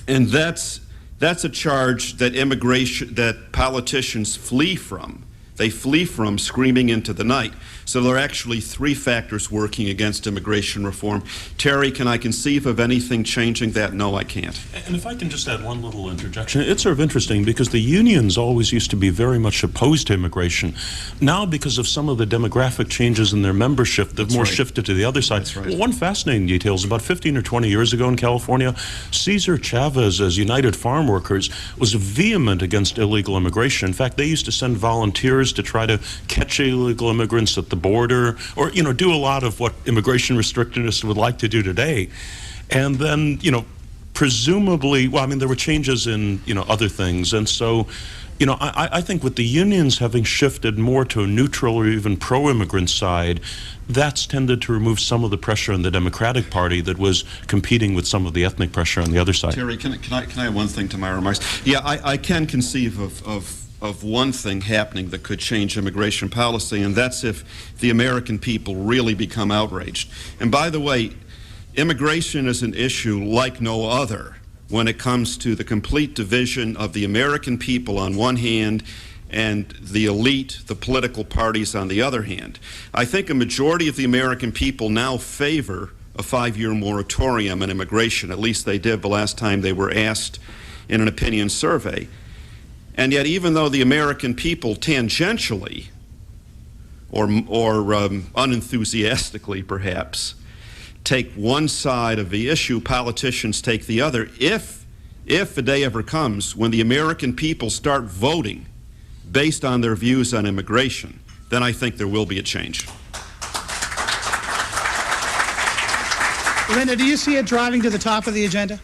And that's a charge that politicians flee from. They flee from screaming into the night. So there are actually three factors working against immigration reform. Terry, can I conceive of anything changing that? No, I can't. And if I can just add one little interjection, it's sort of interesting because the unions always used to be very much opposed to immigration. Now, because of some of the demographic changes in their membership, they've more shifted to the other side. That's right. Well, one fascinating detail is about 15 or 20 years ago in California, Cesar Chavez, as United Farm Workers, was vehement against illegal immigration. In fact, they used to send volunteers to try to catch illegal immigrants at the border, or, you know, do a lot of what immigration restrictionists would like to do today. And then, you know, presumably, well, I mean, there were changes in, you know, other things. And so, you know, I think with the unions having shifted more to a neutral or even pro-immigrant side, that's tended to remove some of the pressure on the Democratic Party that was competing with some of the ethnic pressure on the other side. Terry, can I add one thing to my remarks? Yeah, I can conceive of one thing happening that could change immigration policy, and that's if the American people really become outraged. And by the way, immigration is an issue like no other when it comes to the complete division of the American people on one hand and the elite, the political parties on the other hand. I think a majority of the American people now favor a 5-year moratorium on immigration. At least they did the last time they were asked in an opinion survey. And yet, even though the American people tangentially or unenthusiastically perhaps take one side of the issue, politicians take the other. If the day ever comes when the American people start voting based on their views on immigration, then I think there will be a change. Linda, do you see it driving to the top of the agenda?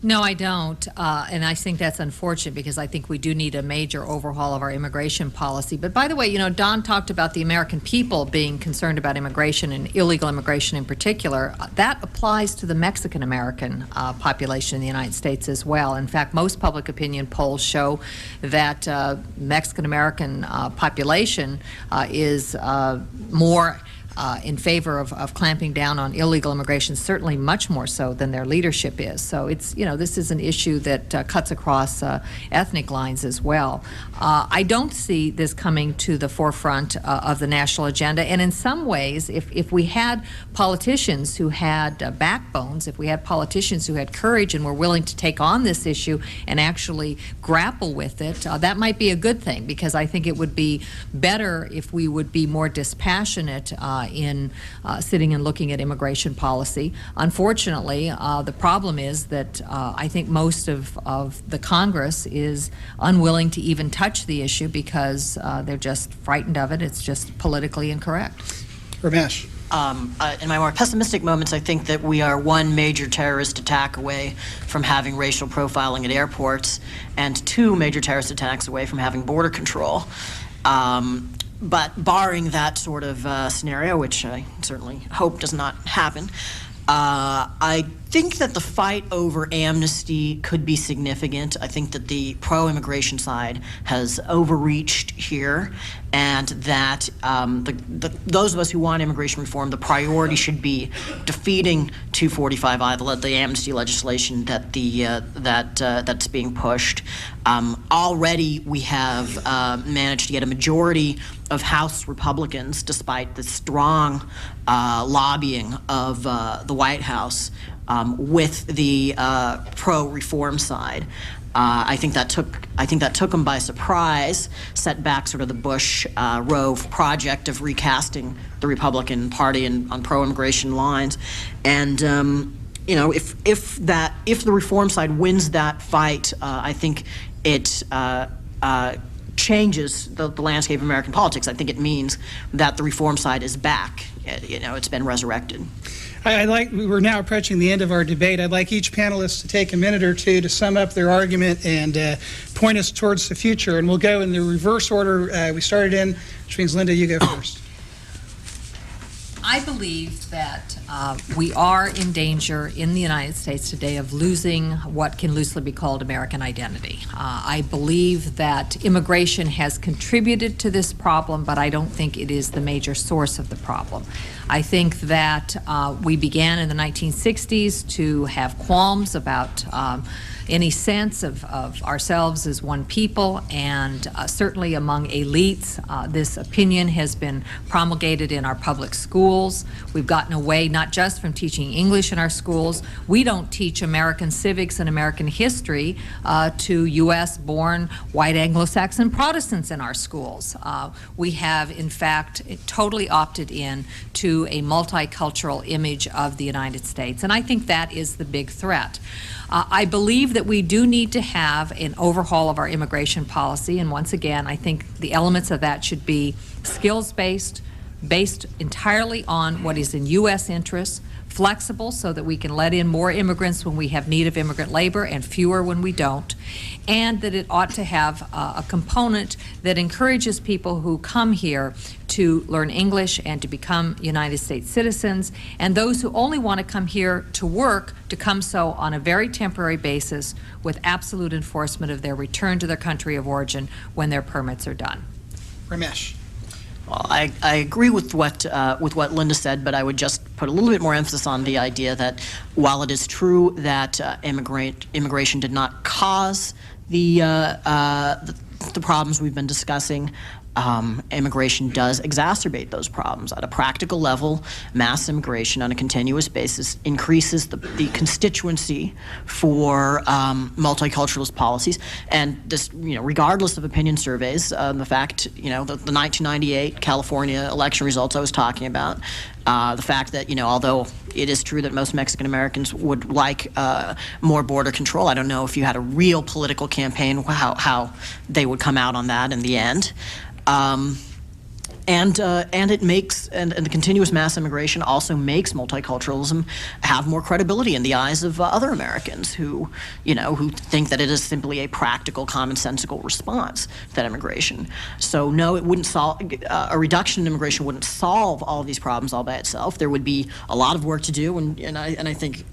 No, I don't, and I think that's unfortunate because I think we do need a major overhaul of our immigration policy. But by the way, you know, Don talked about the American people being concerned about immigration and illegal immigration in particular. That applies to the Mexican-American population in the United States as well. In fact, most public opinion polls show that Mexican-American population is more in favor of clamping down on illegal immigration, certainly much more so than their leadership is. So it's, you know, this is an issue that cuts across ethnic lines as well. I don't see this coming to the forefront of the national agenda, and in some ways, if we had politicians who had backbones, if we had politicians who had courage and were willing to take on this issue and actually grapple with it, that might be a good thing, because I think it would be better if we would be more dispassionate in sitting and looking at immigration policy. Unfortunately, the problem is that I think most of the Congress is unwilling to even touch the issue because they're just frightened of it. It's just politically incorrect. Ramesh. In my more pessimistic moments, I think that we are one major terrorist attack away from having racial profiling at airports and 2 major terrorist attacks away from having border control. But barring that sort of scenario, which I certainly hope does not happen, I think that the fight over amnesty could be significant. I think that the pro-immigration side has overreached here, and that those of us who want immigration reform, the priority should be defeating 245I, the amnesty legislation that's being pushed. Already we have managed to get a majority of House Republicans, despite the strong lobbying of the White House with the pro-reform side. I think that took them by surprise, set back sort of the Bush Rove project of recasting the Republican Party on pro-immigration lines, and if the reform side wins that fight, I think it changes the landscape of American politics. I think it means that the reform side is back. It's been resurrected. We're now approaching the end of our debate. I'd like each panelist to take a minute or two to sum up their argument and point us towards the future. And we'll go in the reverse order we started in, which means, Linda, you go first. I believe that we are in danger in the United States today of losing what can loosely be called American identity. I believe that immigration has contributed to this problem, but I don't think it is the major source of the problem. I think that we began in the 1960s to have qualms about any sense of ourselves as one people, and certainly among elites, this opinion has been promulgated in our public schools. We've gotten away not just from teaching English in our schools. We don't teach American civics and American history to U.S.-born white Anglo-Saxon Protestants in our schools. We have, in fact, totally opted in to a multicultural image of the United States, and I think that is the big threat. I believe that we do need to have an overhaul of our immigration policy, and once again, I think the elements of that should be skills-based, based entirely on what is in U.S. interests, flexible so that we can let in more immigrants when we have need of immigrant labor and fewer when we don't, and that it ought to have a component that encourages people who come here to learn English and to become United States citizens, and those who only want to come here to work to come so on a very temporary basis with absolute enforcement of their return to their country of origin when their permits are done. Ramesh. Well, I agree with what Linda said, but I would just put a little bit more emphasis on the idea that while it is true that immigration did not cause the problems we've been discussing, immigration does exacerbate those problems. At a practical level, mass immigration on a continuous basis increases the constituency for multiculturalist policies, and this, regardless of opinion surveys, the fact, the 1998 California election results I was talking about, the fact that, although it is true that most Mexican Americans would like more border control, I don't know if you had a real political campaign how they would come out on that in the end. And it makes, and the continuous mass immigration also makes multiculturalism have more credibility in the eyes of other Americans who think that it is simply a practical, commonsensical response to that immigration. So no, it wouldn't solve, a reduction in immigration wouldn't solve all of these problems all by itself. There would be a lot of work to do, and I think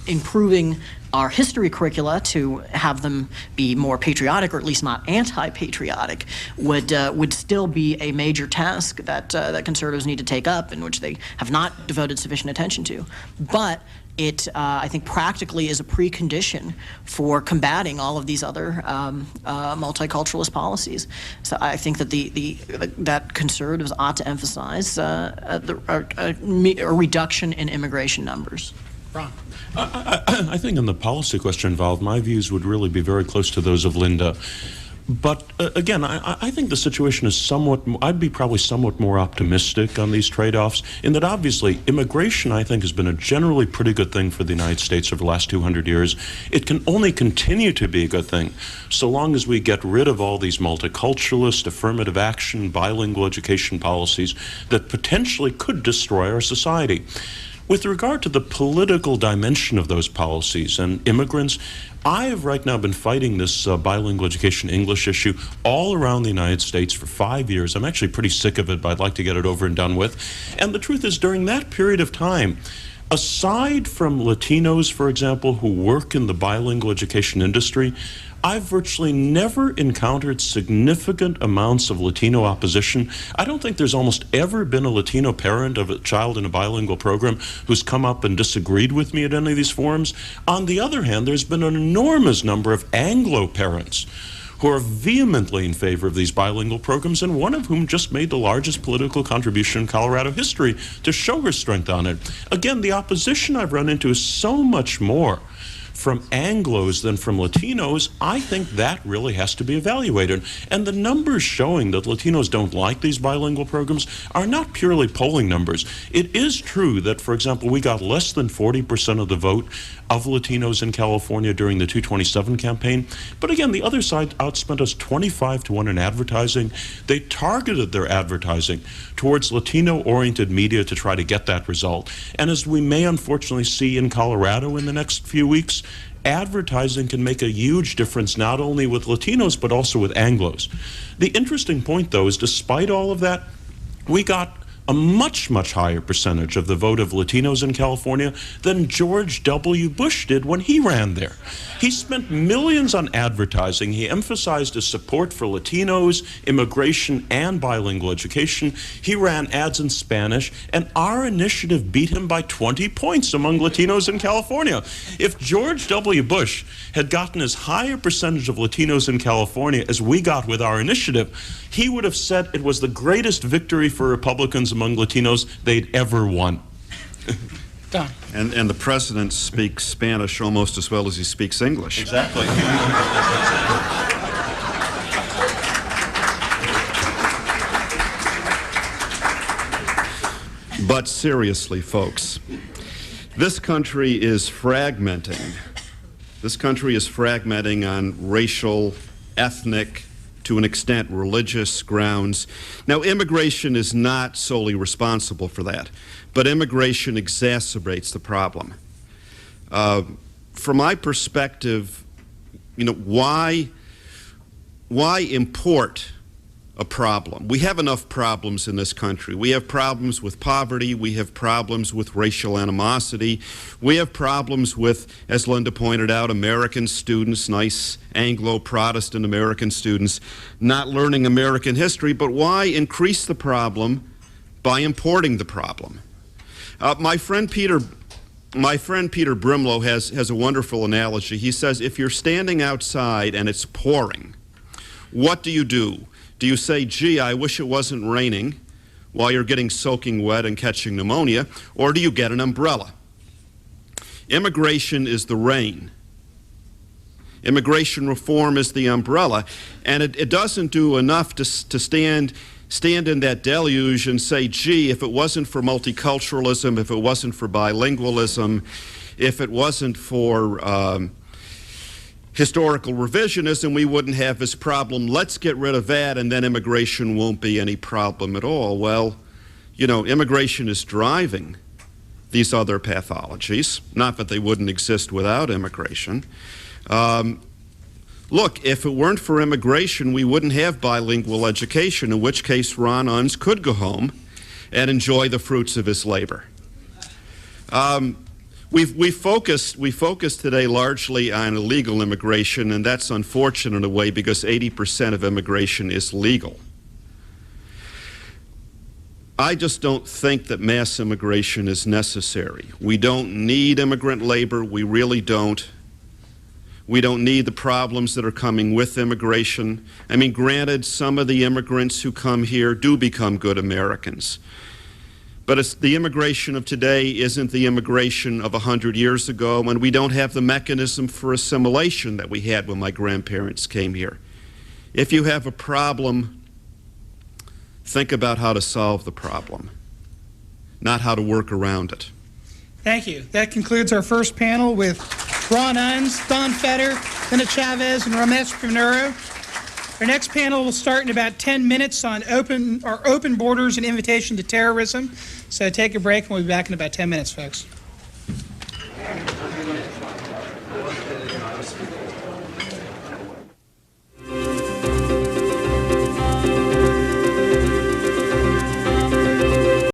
improving our history curricula to have them be more patriotic, or at least not anti-patriotic, would still be a major task that conservatives need to take up, and which they have not devoted sufficient attention to. But it, I think, practically is a precondition for combating all of these other multiculturalist policies. So I think that that conservatives ought to emphasize a reduction in immigration numbers. Ron. I think in the policy question involved, my views would really be very close to those of Linda. But again, I think the situation is I'd be probably somewhat more optimistic on these trade-offs, in that obviously immigration, I think, has been a generally pretty good thing for the United States over the last 200 years. It can only continue to be a good thing so long as we get rid of all these multiculturalist, affirmative action, bilingual education policies that potentially could destroy our society. With regard to the political dimension of those policies and immigrants, I have right now been fighting this bilingual education English issue all around the United States for 5 years. I'm actually pretty sick of it, but I'd like to get it over and done with. And the truth is, during that period of time, aside from Latinos, for example, who work in the bilingual education industry, I've virtually never encountered significant amounts of Latino opposition. I don't think there's almost ever been a Latino parent of a child in a bilingual program who's come up and disagreed with me at any of these forums. On the other hand, there's been an enormous number of Anglo parents who are vehemently in favor of these bilingual programs, and one of whom just made the largest political contribution in Colorado history to show her strength on it. Again, the opposition I've run into is so much more from Anglos than from Latinos, I think that really has to be evaluated. And the numbers showing that Latinos don't like these bilingual programs are not purely polling numbers. It is true that, for example, we got less than 40% of the vote of Latinos in California during the 227 campaign. But again, the other side outspent us 25-1 in advertising. They targeted their advertising towards Latino-oriented media to try to get that result. And as we may unfortunately see in Colorado in the next few weeks, advertising can make a huge difference not only with Latinos but also with Anglos. The interesting point, though, is despite all of that, we got a much, much higher percentage of the vote of Latinos in California than George W. Bush did when he ran there. He spent millions on advertising. He emphasized his support for Latinos, immigration, and bilingual education. He ran ads in Spanish, and our initiative beat him by 20 points among Latinos in California. If George W. Bush had gotten as high a percentage of Latinos in California as we got with our initiative, he would have said it was the greatest victory for Republicans among Latinos they'd ever won. Don. And the president speaks Spanish almost as well as he speaks English. Exactly. But seriously, folks, this country is fragmenting. This country is fragmenting on racial, ethnic, to an extent, religious grounds. Now, immigration is not solely responsible for that, but immigration exacerbates the problem. From my perspective, why import a problem? We have enough problems in this country. We have problems with poverty. We have problems with racial animosity. We have problems with, as Linda pointed out, American students, nice Anglo-Protestant American students, not learning American history. But why increase the problem by importing the problem? My friend Peter Brimlow has a wonderful analogy. He says, if you're standing outside and it's pouring, what do? Do you say, gee, I wish it wasn't raining, while you're getting soaking wet and catching pneumonia, or do you get an umbrella? Immigration is the rain. Immigration reform is the umbrella, and it doesn't do enough to stand in that deluge and say, gee, if it wasn't for multiculturalism, if it wasn't for bilingualism, if it wasn't for historical revisionism, we wouldn't have this problem. Let's get rid of that, and then immigration won't be any problem at all. Well, immigration is driving these other pathologies, not that they wouldn't exist without immigration. Look, if it weren't for immigration, we wouldn't have bilingual education, in which case Ron Unz could go home and enjoy the fruits of his labor. We focused today largely on illegal immigration, and that's unfortunate in a way because 80% of immigration is legal. I just don't think that mass immigration is necessary. We don't need immigrant labor. We really don't. We don't need the problems that are coming with immigration. I mean, granted, some of the immigrants who come here do become good Americans. But the immigration of today isn't the immigration of 100 years ago, and we don't have the mechanism for assimilation that we had when my grandparents came here. If you have a problem, think about how to solve the problem, not how to work around it. Thank you. That concludes our first panel with Ron Unz, Don Fetter, Linda Chavez, and Ramesh Pinero. Our next panel will start in about 10 minutes on open borders and invitation to terrorism. So take a break, and we'll be back in about 10 minutes, folks.